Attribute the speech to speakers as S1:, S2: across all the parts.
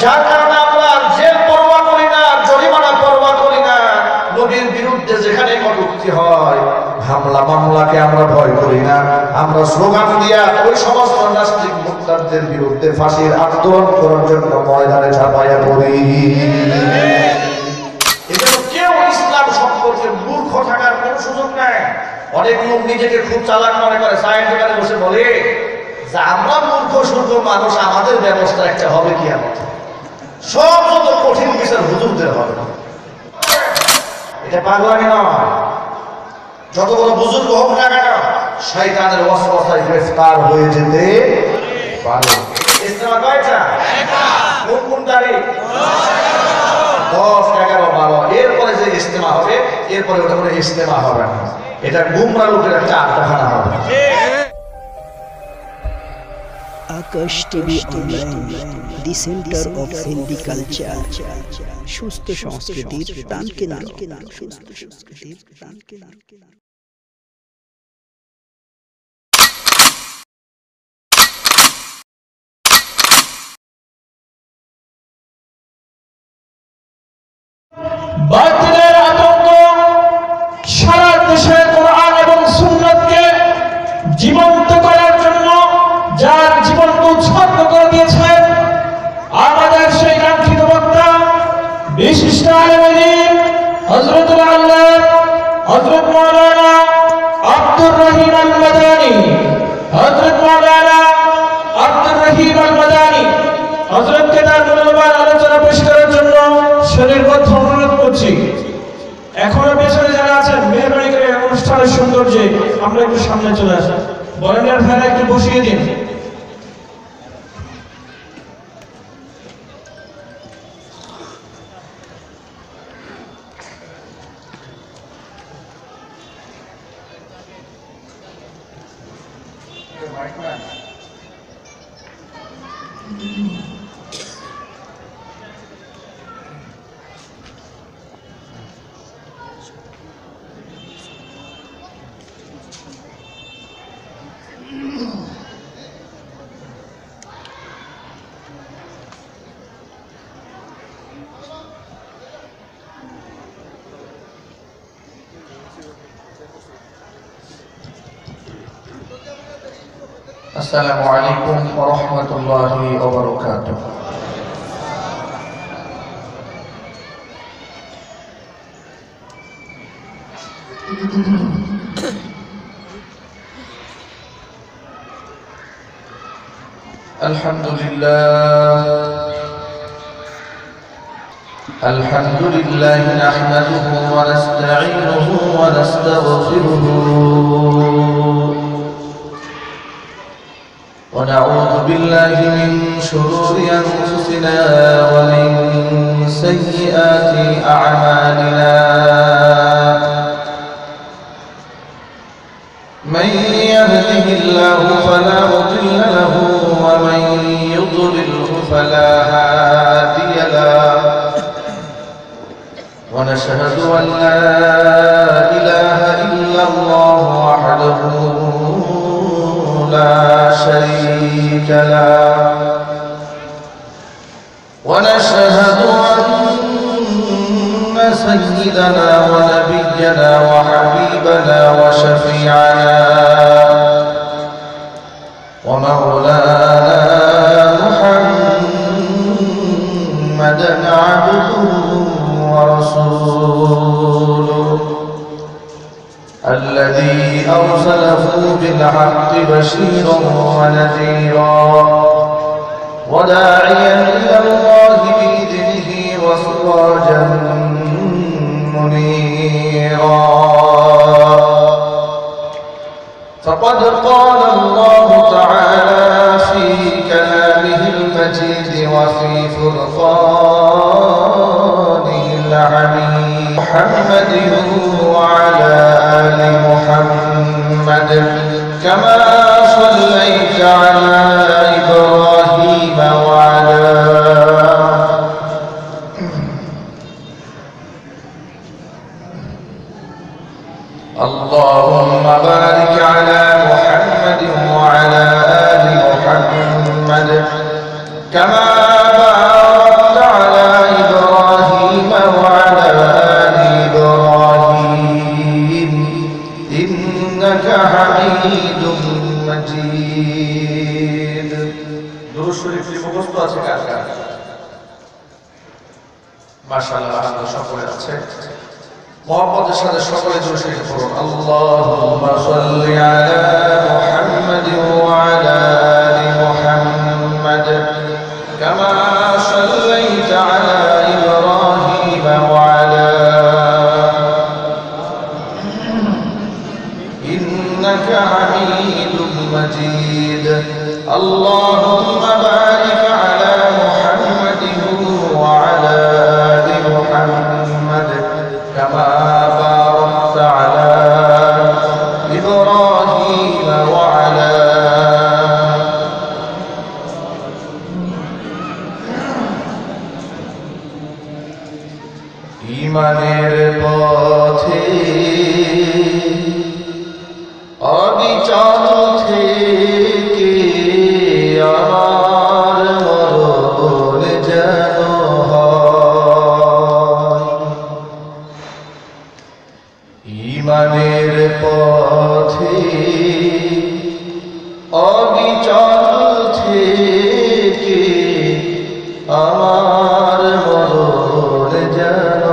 S1: যার কারণে আমরা জেল পরোয়া করি না, জরিমানা পরোয়া করি না। নবীর বিরুদ্ধে যেখানে কটূক্তি হয়, হামলা মামলাকে আমরা ভয় করি না। আমরা স্লোগান দিয়া ওই সমস্ত নাস্তিক মুরতাদদের বিরুদ্ধে ফাঁসির আন্দোলন করার জন্য ময়দানে ঝাঁপাইয়া পড়ি। এজন্য কেউ ইসলাম সম্পর্কে মূর্খ থাকার কোনো সুযোগ নাই। অনেক লোক নিজেকে খুব চালাক মনে করে, সায়েন্স দোকানে বসে বলে যে আমরা মূর্খ সূর্খ মানুষ, আমাদের ব্যবস্থা একটা হবে কি? আমার সব যত কঠিন বিচার হুজুরদের হবে। এটা পাগলামি নয়। যত বড় বুজুর্গ হোক না কেন, শয়তানের ওয়াসওয়াসায় গ্রেফতার হয়ে যেতে পারে। ইজতেমা কয়টা? কোন কোন তারিখ? 10, 11, 12। এরপরে যে ইজতেমা হবে, এরপরে ওটা কোনো ইজতেমা হবে না, এটা গুমরা লোকের একটা আড্ডাখানা হবে।
S2: Aakash TV online, the centre of Hindi culture. সুস্থ সংস্কৃতির প্রাণকেন্দ্র।
S3: বাতিলের আতঙ্ক সারা দেশে কোরআন এবং সুন্নাতকে জীবন্ত করার জন্য যার জীবনকে উৎসর্গ করে দিয়েছেন আমাদের সেই কাঙ্ক্ষিত বক্তা বিশিষ্ট আলেম দ্বীন হযরতুল আল্লাহ হযরত মাওলানা আব্দুর রহিম আল মাদানী, হযরত মাওলানা আব্দুর রহিম আল মাদানী হযরতকে তার মূল্যবান আলোচনা পেশ করার জন্য শরীরবদ্ধ অনুরোধ করছি। এখনো পেছনে যারা আছেন, মেহরবানি করে অনুষ্ঠানের সৌন্দর্যে আমরা একটু সামনে চলে আসি। বরেন্দ্রের ভাইরা একটু বসিয়ে দিন।
S1: আসসালামু আলাইকুম ওয়া রাহমাতুল্লাহি ওয়া বারাকাতুহু। আলহামদুলিল্লাহ নাহমাদুহু ওয়া নাস্তাঈনুহু ওয়া নাস্তাগফিরুহু ونعوذ بالله من شرور أنفسنا ومن سيئات أعمالنا من يهده الله فلا مضل له ومن يضلله فلا هادي له ونشهد أن لا إله إلا الله وحده لا شريك له ونشهد أن سيدنا ونبينا وحبيبنا وشفيعنا ومولانا محمدا عبده ورسوله الذي أرسله بالحق بشيرا ونذيرا وداعيا إلى الله بإذنه وسراجا منيرا فقد قال الله تعالى في كلامه المجيد وفي فرقانه الحميد محمد وعلى آل محمد كما صليت على إبراهيم وعلى اللهم بارك على محمد وعلى آل محمد كما باركت শরীফটি মুখস্থ আছে কার কার? মাশাআল্লাহ, আমরা সকলে আছে। মুহাম্মাদের সাথে সকলে দুরূদ শরীফ পড়ুন। আল্লাহুম্মা সাল্লি আলা মুহাম্মাদ ওয়া আলা আলি মুহাম্মাদ কামা সাল্লাইতা আলা ইব্রাহিম ওয়া আলা ইন্নাকা হামিদুম মাজিদ। আল্লাহুম্মা বারিক আলা মুহাম্মাদিন ওয়া আলা আলি মুহাম্মাদ كما باركت على إبراهيم وعلى ঈমানের পথে অবিচল থেকে আমার মরণ যেন ঈমানের পথে অবিচল থেকে আমার মরণ যেন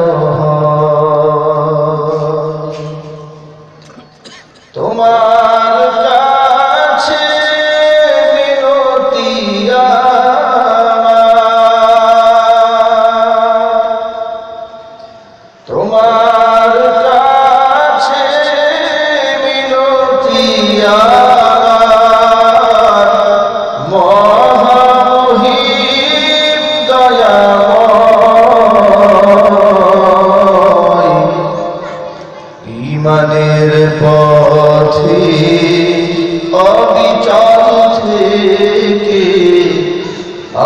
S1: তোমার কাছে মিনতি আমার, তোমার ঈমানের পথে অবিচল থেকে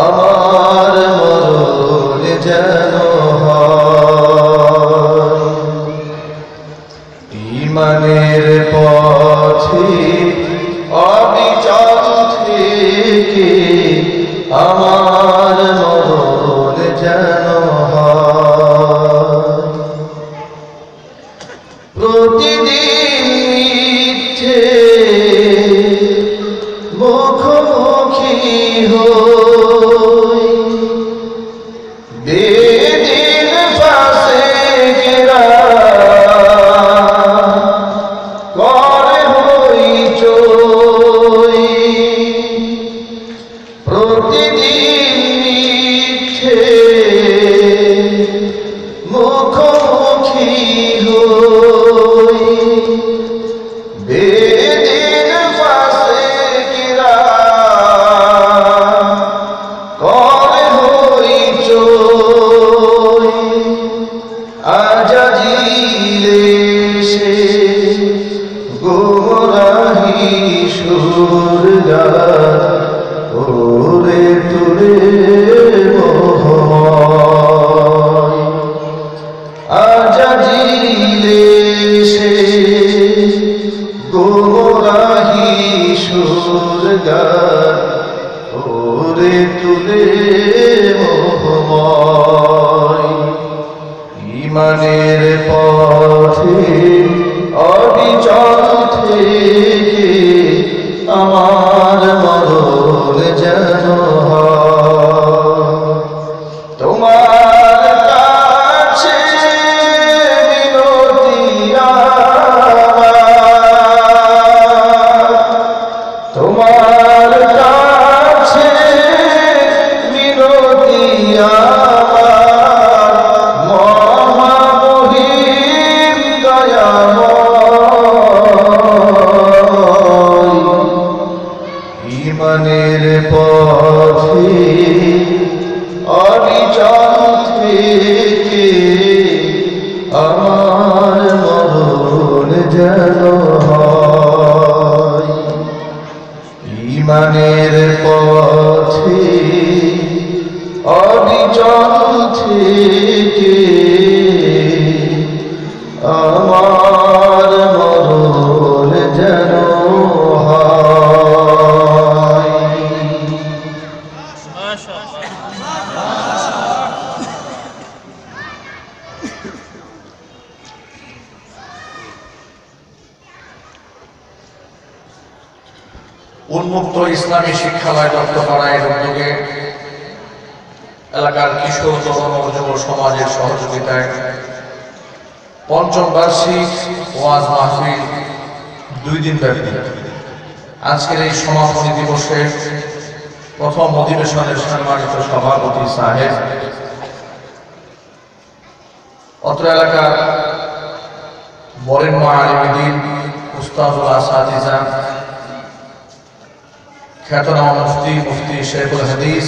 S1: আমার মরণ যেন হয়। ঈমানের পথে অবিচল থেকে আমার মরণ যেন হয়। প্রতিদিন মিথ্যে মুখোমুখি হই, বেদিন ফাসিকরা করে হইচই। প্রতিদিন মিথ্যে মুখোমুখি হই, বেদিন ফাসিকরা করে হইচই। আজাজিলে সে গোমরাহি সুর গায়, ওরে তুলে মোহময়। আজাজিলে সে গোমরাহি সুর গায়, ওরে তুলে মোহময়। ঈমানের পথে অবিচল থেকে আমার মরণ যেন হয়। তোমার কাছে মিনতি আমার, তোমার কাছে মিনতি আমার, মহামহিম দয়াময়। ঈমানের পথে অবিচল থেকে আমার মরণ যেন হয়। ঈমানের পথে অবিচল থেকে আমার মরণ যেন হয়। উন্মুক্ত ইসলামী শিক্ষালয় দত্তপাড়ায় উদ্যোগে এলাকার কিশোর তরুণ ও যুব সমাজের সহযোগিতায় পঞ্চম বার্ষিক ওয়াজ মাহফিল 2 দিন ব্যাপী আজকের এই সমাপনী দিবসে প্রথম অধিবেশনের সম্মানিত সভাপতি সাহেব, অত্র এলাকার বরেণ্য আলিম উস্তাদুল আসাতিজা, খ্যাতনামা মুফতি শেখুল হাদিস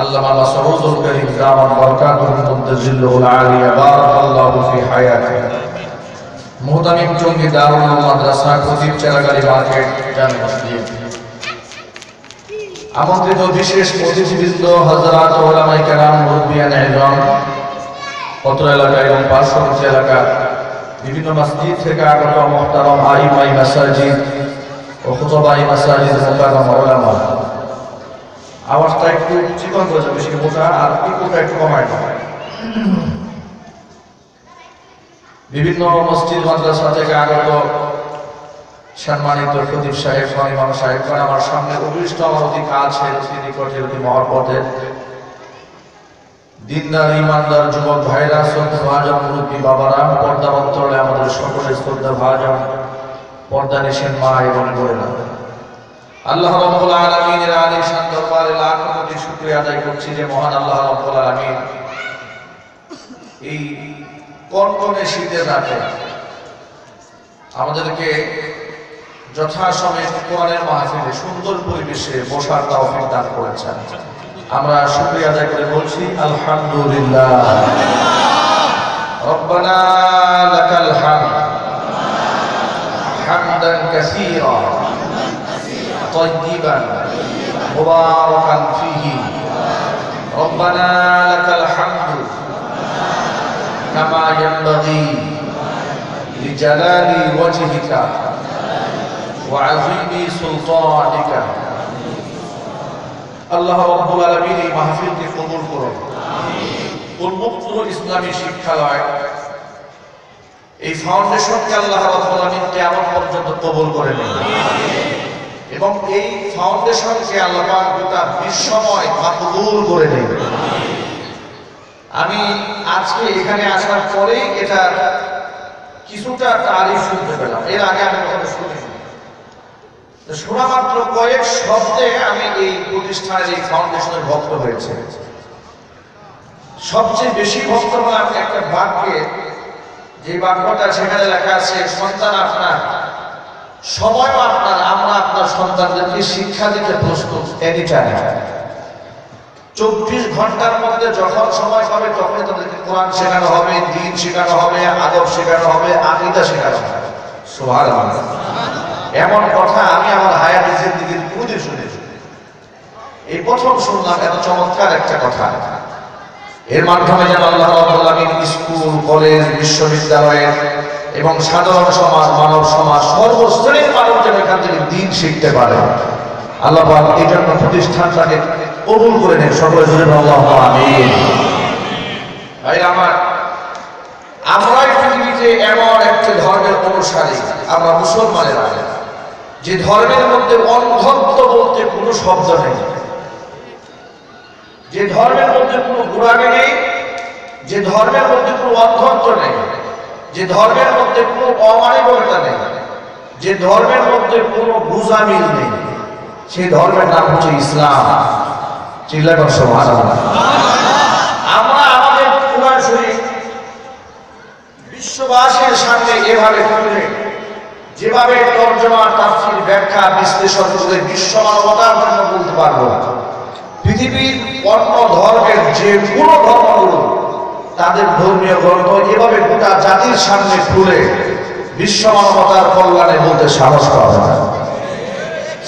S1: আল্লামা মাসউদুল করিম দামান বরকাতুহু মুদ্দাজিল্লুল আলিয়া বারাকাল্লাহু ফি হায়াতিহি, মুহতামিম চঙ্গী দারুল মাদ্রাসা খতিব চেরাগাড়ি মার্কেট জামে মসজিদ, আমন্ত্রিত বিশেষ অতিথিবৃন্দ, হযরত উলামায়ে কেরাম, মুরব্বিয়ান ইজম, অত্র এলাকা এবং পার্শ্ববর্তী এলাকার বিভিন্ন মসজিদ থেকে আগত মুহতারাম আইমাই মাসাজিদ ও খুতবাই মাসাজিদ মুকাররম উলামা। আওয়াজটা একটু চিকন করে বেশি মোটা আর ইকোটা একটু কমায় না। বিভিন্ন মসজিদ মাদ্রাসা থেকে আগত সম্মানিত খতিব সাহেব, ইমাম সাহেব, আমার সামনে অভিষ্ট আমার অতি কাছের অতি নিকটের অতি মহব্বতের দিনদার ইমানদার যুবক ভাইরা, শ্রদ্ধা ভাজন মুরব্বী বাবারা, পর্দার অন্তরে আমাদের সকলের শ্রদ্ধা ভাজন পর্দা নিশেন মা এবং বোনেরা, আল্লাহ রাব্বুল আলামিনের আলিশান দরবারে লাখ কোটি শুকরিয়া আদায় করছি যে মহান আল্লাহ রাব্বুল আলামিন এই কনকনে শীতের রাতে আমাদেরকে যথাসময়ে কোরআনের মাহফিলে সুন্দর পরিবেশে বসার তৌফিক দান করেছেন। আমরা শুকরিয়া আদায় করে বলছি আলহামদুলিল্লাহ। রব্বানা লাকাল হামদ হামদান কাসীরা তাইয়িবান মুবারাকান ফীহি, রব্বানা লাকাল হামদু কামা ইয়ানবাগী লিজালালি ওয়াজহিকা ওয়া আযীমি সুলতানিকা। আল্লাহ রাব্বুল আলামিন এই মাহফিলকে কবুল করুন। উন্মুক্ত ইসলামী শিক্ষালয় এই ফাউন্ডেশনকে আল্লাহ রাব্বুল আলামিন কিয়ামত পর্যন্ত কবুল করে নিন এবং এই ফাউন্ডেশনকে আল্লাহ পাক গোটা বিশ্বময় কবুল করে নিন। আমি আজকে এখানে আসার পরেই এটা কিছুটা তারিফ শুনতে পেলাম, এর আগে আমি কখনো শুনিনি। শোনা মাত্র কয়েক শব্দে আমি এই প্রতিষ্ঠানের এই ফাউন্ডেশনের ভক্ত হয়েছে। সবচেয়ে বেশি ভক্ত হলাম একটা বাক্যে, যে বাক্যটা সেখানে লেখা আছে, সন্তান আপনার, সময়ও আপনার, আমরা আপনার সন্তানদেরকে শিক্ষা দিতে প্রস্তুত এনি টাইম। 24 ঘন্টার মধ্যে যখন সময় পাবে তখনই তাদেরকে কোরআন শেখানো হবে, দ্বীন শেখানো হবে, আদব শেখানো হবে, আকীদা শেখানো হবে। সুবহানাল্লাহ। এমন কথা আমি আমার হায়াতে জিন্দেগির কোনদিন শুনেছি, এই প্রথম শুনলাম এত চমৎকার একটা কথা। এর মাধ্যমে যেন আল্লাহ রাব্বুল আলামিন স্কুল, কলেজ, বিশ্ববিদ্যালয়ের এবং সাধারণ সমাজ, মানব সমাজ, সর্বশ্রেণীর মানুষ যেন এখান থেকে দ্বীন শিখতে পারে। আল্লাহ পাক এই জন্য প্রতিষ্ঠানটাকে কবুল করে নেন। সকলে জোরে আল্লাহু আমিন। ভাই আমার, আমরা পৃথিবীতে এমন একটা ধর্মের অনুসারী, আমরা মুসলমানেরা, যে ধর্মের মধ্যে অন্ধত্ব বলতে কোনো শব্দ নেই, যে ধর্মের মধ্যে কোনো গোঁড়ামি নেই, যে ধর্মের মধ্যে কোনো অন্ধত্ব নেই, যে ধর্মের মধ্যে কোনো অমানবিকতা নেই, যে ধর্মের মধ্যে কোনো গুজামিল নেই, সেই ধর্মের নাম হচ্ছে ইসলাম। চিল্লাকর সুবহানাল্লাহ। আমরা আমাদের কুরআন শরীফ বিশ্ববাসীর সামনে এভাবে তুলে, যেভাবে তরজমা, তাফসীর, ব্যাখ্যা, বিশ্লেষণ করে বিশ্ব মানবতার জন্য বলতে পারবো, পৃথিবীর অন্য ধর্মের যে কোনো ধর্মগুলো তাদের ধর্মীয় গ্রন্থ এভাবে গোটা জাতির সামনে খুলে বিশ্ব মানবতার কল্যাণে বলতে সাহস পাওয়া যায়।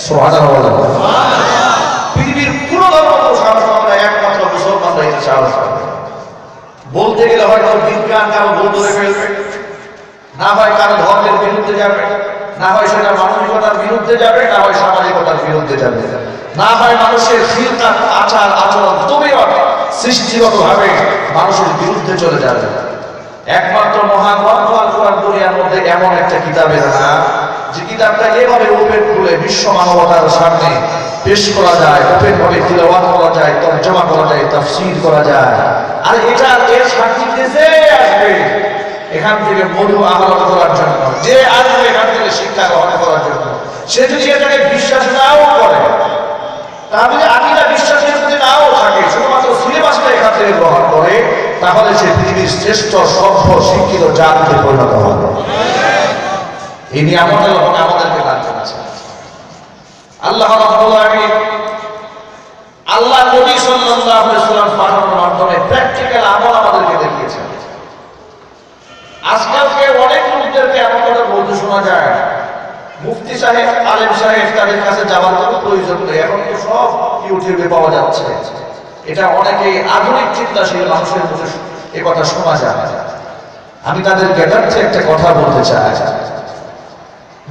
S1: সুবহানাল্লাহ। পৃথিবীর কোনো ধর্ম সাহস পাওয়া যায়, একমাত্র মুসলমানরা এটা সাহস পাবে। বলতে গেলে হয়তো বিজ্ঞান কারো ভুল ধরে ফেলবে, না হয় কারো ধর্মের বিরুদ্ধে যাবে, না হয় সেটা মানবিকতার বিরুদ্ধে যাবে, না হয় সামাজিকতার বিরুদ্ধে যাবে, না হয় মানুষের ফিরকাত, আচার আচরণ তবিয়ত সৃষ্টিগতভাবে মানুষের বিরুদ্ধে চলে যাবে। একমাত্র মহাগ্রন্থ আল কোরআন দুনিয়ার মধ্যে এমন একটা কিতাবের নাম যে কিতাবটা এভাবে ওপেন খুলে বিশ্ব মানবতার সামনে পেশ করা যায়, ওপেন ভাবে তিলাওয়াত করা যায়, তরজমা করা যায়, তাফসীর করা যায়। আর এটা এর সান্নিধ্যে যে আসবে এখান থেকে মধু আহরণ করার জন্য, যে আসবে এখান থেকে শিক্ষা গ্রহণ করার জন্য, সে যদি এটাকে বিশ্বাস নাও করে, তাহলে আকীদা বিশ্বাসের প্রতি নাও থাকে, শুধুমাত্র সিলেবাসটা এখান থেকে গ্রহণ করে, তাহলে সে পৃথিবীর শ্রেষ্ঠ সভ্য শিক্ষিত জাতিতে পরিণত হবে। এই নিয়ামতের উপর আমাদেরকে দান করেছে আল্লাহ রাব্বুল আলামিন। আল্লাহ নবী সাল্লাল্লাহু আলাইহি ওয়াসাল্লাম পাঠানোর মাধ্যমে প্র্যাকটিক্যাল আমল আমাদেরকে দেখিয়েছেন। আজকালকে অনেক লোকদেরকে এমন কথা বলতে শোনা যায়, মুফতি সাহেব, আলেম সাহেব, তাদের কাছে যাওয়ার কোনো প্রয়োজন নেই, এখন তো সব ইউটিউবে পাওয়া যাচ্ছে। এটা অনেকে আধুনিক চিন্তাশীল মানুষের মুখে এ কথা শোনা যায়। আমি তাদের জ্ঞাতার্থে একটা কথা বলতে চাই,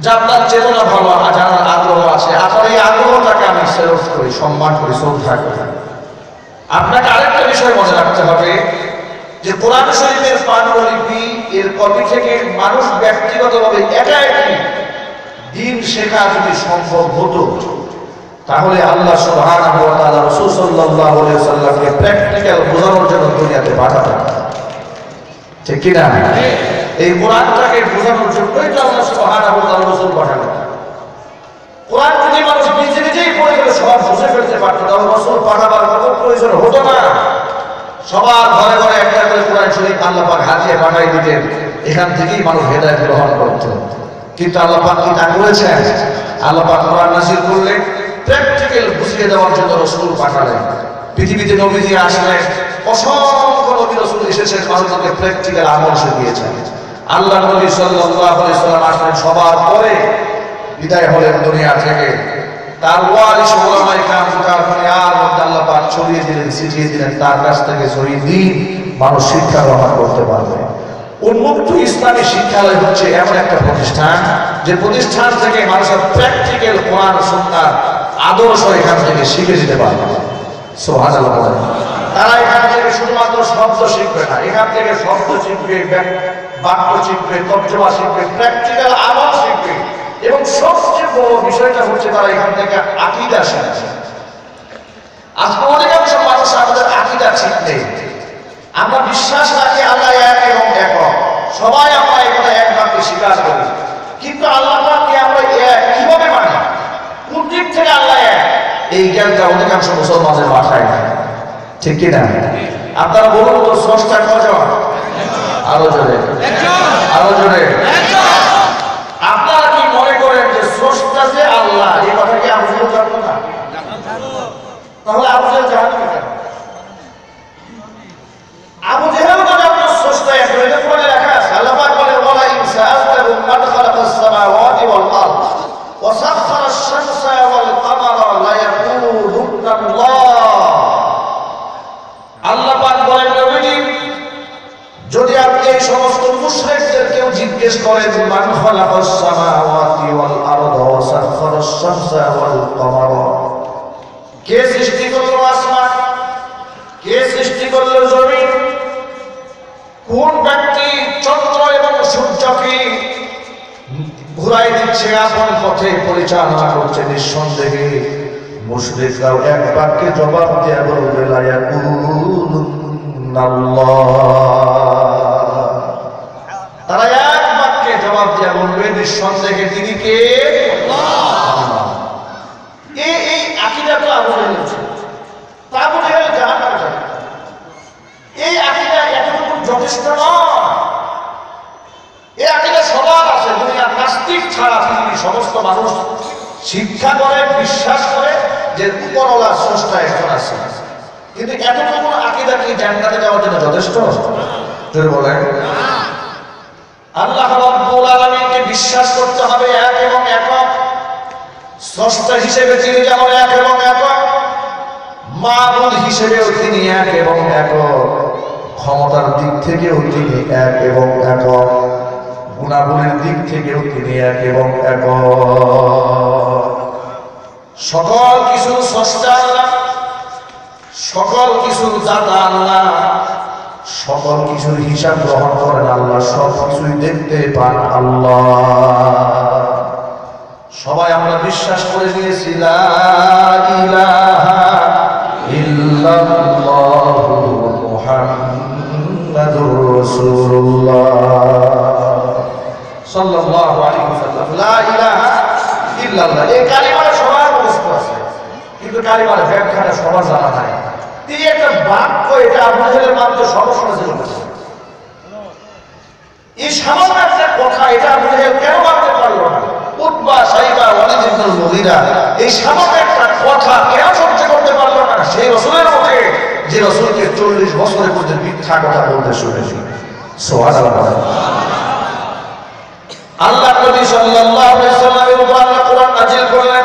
S1: যে আপনার চেতনা ভালো, জানার আগ্রহ আছে, আপনার এই আগ্রহটাকে আমি সেলফ করি, সম্মান করি, শ্রদ্ধা করি। আপনাকে আরেকটা বিষয় মনে রাখতে হবে যে কোরআন শরীফের পাণ্ডুলিপি এর কপি থেকে মানুষ ব্যক্তিগতভাবে একা একই দিন শেখা যদি সম্ভব হতো, তাহলে আল্লাহ সুবহানাহু ওয়া তাআলা রাসূল সাল্লাল্লাহু আলাইহি ওয়াসাল্লামকে প্র্যাকটিক্যাল বোঝানোর জন্য দুনিয়াতে পাঠাতেন, ঠিক কি না? এই কোরআনটাকে বোঝানোর জন্যই তো আল্লাহ সুবহানাহু ওয়া তাআলা রাসূল পাঠালেন। কোরআন যদি মানুষ নিজে নিজেই পড়ে গেলে সব বুঝে ফেলতে পারত, তাহলে রাসূল পাঠাবার কোনো প্রয়োজন হতো না। সবার ঘরে ঘরে একটা করে কোরআন শরীফ আল্লাহ পাক হাতিয়ে পাঠাই দিতেন, এখান থেকেই মানুষ হেদায়েত গ্রহণ করত। কিন্তু আল্লাহ পাক কি তা করেছেন? আল্লাহ পাক কোরআন নাযিল করলেন, প্র্যাকটিক্যাল বুঝিয়ে দেওয়ার জন্য রাসূল পাঠালেন। পৃথিবীতে নবীজি আসলেন, অসংখ্য নবী রাসূল এসেছেন, মানুষকে প্র্যাকটিক্যাল আমল শিখিয়েছেন। আল্লাহ নবী সাল্লাল্লাহু আলাইহি ওয়াসাল্লাম আসলেন, সবার পরে বিদায় হলেন দুনিয়া থেকে। তার ওয়ারিস উলামায়ে কেরাম গোটা দুনিয়ার মধ্যে আল্লাহ পাক ছড়িয়ে দিলেন, ছিটিয়ে দিলেন, তার কাছ থেকে সহি দ্বীন মানুষ শিক্ষা গ্রহণ করতে পারবে। উন্মুক্ত ইসলামী শিক্ষালয় হচ্ছে এমন একটা প্রতিষ্ঠান, যে প্রতিষ্ঠান থেকে মানুষের প্র্যাকটিক্যাল কোরআন সুন্নাহ আদর্শ এখান থেকে শিখে যেতে পারবে। সুবহানাল্লাহ। তারা এখান থেকে শুধুমাত্র শব্দ শিখবে না, এখান থেকে শব্দ শিখবে, বাক্য শিখবে, তর্জমা শিখবে, প্র্যাকটিক্যাল আমল শিখবে, এবং সবচেয়ে বড় বিষয়টা হচ্ছে তারা এখান থেকে আকীদা শিখছে। আজকে অনেকাংশ মানুষ আমাদের আকীদা ঠিক নেই। আমরা বিশ্বাস রাখি আল্লাহ এক এবং একক, সবাই আমরা এখানে এক বাক্যে স্বীকার করি, কিন্তু আল্লাহ পাককে আমরা এক কিভাবে মানি, কোন দিক থেকে আল্লাহ এক, এই জ্ঞানটা অনেকাংশ মুসলমানদের মাথায় নাই, ঠিক কি না? আপনারা বলুন তো, স্রষ্টা কজন? আরো জোরে, আরো জোরে। আপনারা কি মনে করেন যে স্রষ্টা যে আল্লাহ, এই কথা কি আবু জেহেল জানতো না? তাহলে আবু জেহেল জানতো কেন? আবু জেহেল তো জানতো স্রষ্টা এক, এটা কোরআনে লেখা আছে। আল্লাহ পাক বলেন, ওয়ালা ইন সাআলতাহুম মান খালাকাস সামাওয়াতি ওয়াল আরদ ওয়া সাখখারা আশ-শামসা ওয়াল কামারা লা ইয়াকুলুনা আল্লাহ। আল্লাহ পাক বলেন, নবীজি, যদি আপনি এই সমস্ত মুশরিকদের কেউ জিজ্ঞেস করেন, মান খালাকাস সামাওয়াতি ওয়াল আরদ ওয়া সাখখারা আশ-শামসা ওয়াল কামারা, কে সৃষ্টি করলো আসমান, কে সৃষ্টি করলো জমিন, কোন ব্যক্তি চন্দ্র এবং সূর্যকে ঘুরাই দিচ্ছে, আপন পথে পরিচালনা করছে, নিঃসন্দেহে মুশরিকরাও এক বাক্যে জবাব দিয়ে বলবে, লা ইয়াকুলুনাল্লাহ। তারা এক বাক্যে জবাব দিয়ে বলবে, নিঃসন্দেহে তিনি কে? আল্লাহ। এই আকীদা তো আবু জেহেল ছিল, তা আবু জেহেল জাহান্নামে যাবে। এই আকীদা এতটুকু যথেষ্ট নয়, এই আকীদা সবার আছে। দুনিয়ার নাস্তিক ছাড়া পৃথিবীর সমস্ত মানুষ শিক্ষা করে, বিশ্বাস করে যে উপরওয়ালা স্রষ্টা একজন আছে, কিন্তু এতটুকু আকীদা কি জান্নাতে যাওয়ার জন্য যথেষ্ট? জোরে বলেন। আল্লাহ রাব্বুল আলামিনকে বিশ্বাস করতে হবে এক এবং একক, স্রষ্টা হিসেবে তিনি যেমন এক এবং একক, মাবুদ হিসেবেও তিনি এক এবং একক, ক্ষমতার দিক থেকেও তিনি এক এবং একক, গুণাগুণের দিক থেকেও তিনি এক এবং একক। সকল কিছু স্রষ্টা আল্লাহ, সকল কিছুর দাতা আল্লাহ, সকল কিছুর হিসাব গ্রহণ করেন আল্লাহ, সব কিছুই দেখতে পান আল্লাহ। সবাই আমরা বিশ্বাস করে নিয়েছি লা ইলাহা ইল্লাল্লাহু মুহাম্মাদুর রাসূলুল্লাহ সাল্লাল্লাহু আলাইহি ওয়াসাল্লাম। লা ইলাহা ইল্লাল্লাহ, এই কালিমাটা সবার মুখস্থ আছে, কিন্তু কালিমার ব্যাখ্যাটা সবার জানা নাই। এই একটা বাক্য, এটা আবু জাহেলের মাধ্যমে সর্বসময় ছিল। এই সামান্য একটা কথা, এটা আবু জাহেল কেন মানতে পারলো না? উতবা, সাইবা, ওয়ালিদ ইবনে মুগীরা এই সামান্য একটা কথা কেন সহ্য করতে পারলো না? সেই রাসূলের মুখে, যে রাসূলকে 40 বছরের মধ্যে মিথ্যা কথা বলতে শুনেছি। সুবহানাল্লাহ। আল্লাহ নবী সাল্লাল্লাহু আলাইহি ওয়াসাল্লামের উপর আল্লাহ কোরআন নাযিল করলেন।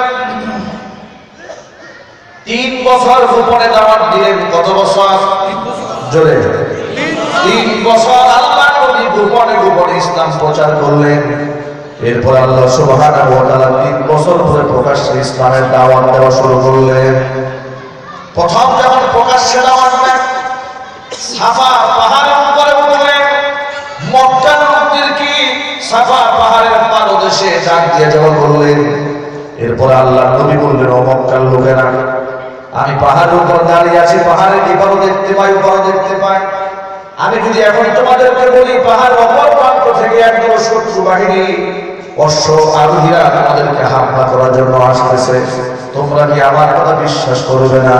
S1: 3 বছর গোপনে দাওয়াত দিলেন। কত বছর? জোরে 3 বছর আল্লাহ নবী গোপনে গোপনে ইসলাম প্রচার করলেন। এরপর আল্লাহ সুবহানাহু ওয়া তাআলা 3 বছর পরে প্রকাশ্যে ইসলামের দাওয়াত দেওয়া শুরু করলেন। প্রথম যখন প্রকাশ্যে দাওয়াত দেন, সাফা পাহাড়ের উপরে উঠলেন। মক্কার লোকদেরকে সাফা পাহাড়ের পাদদেশে ডাক দিয়ে যাওয়া করলেন। এরপর আল্লাহ নবী বললেন, ও মক্কার লোকেরা, আমি পাহাড়ের উপর দাঁড়িয়ে আছি, পাহাড়ের এপারও দেখতে পাই, ওপারও দেখতে পাই। আমি যদি এখন তোমাদেরকে বলি পাহাড় অপর প্রান্ত থেকে একদম শত্রু বাহিনী অশ্ব আরোহীরা তোমাদেরকে হামলা করার জন্য আসতেছে, তোমরা কি আমার কথা বিশ্বাস করবে না?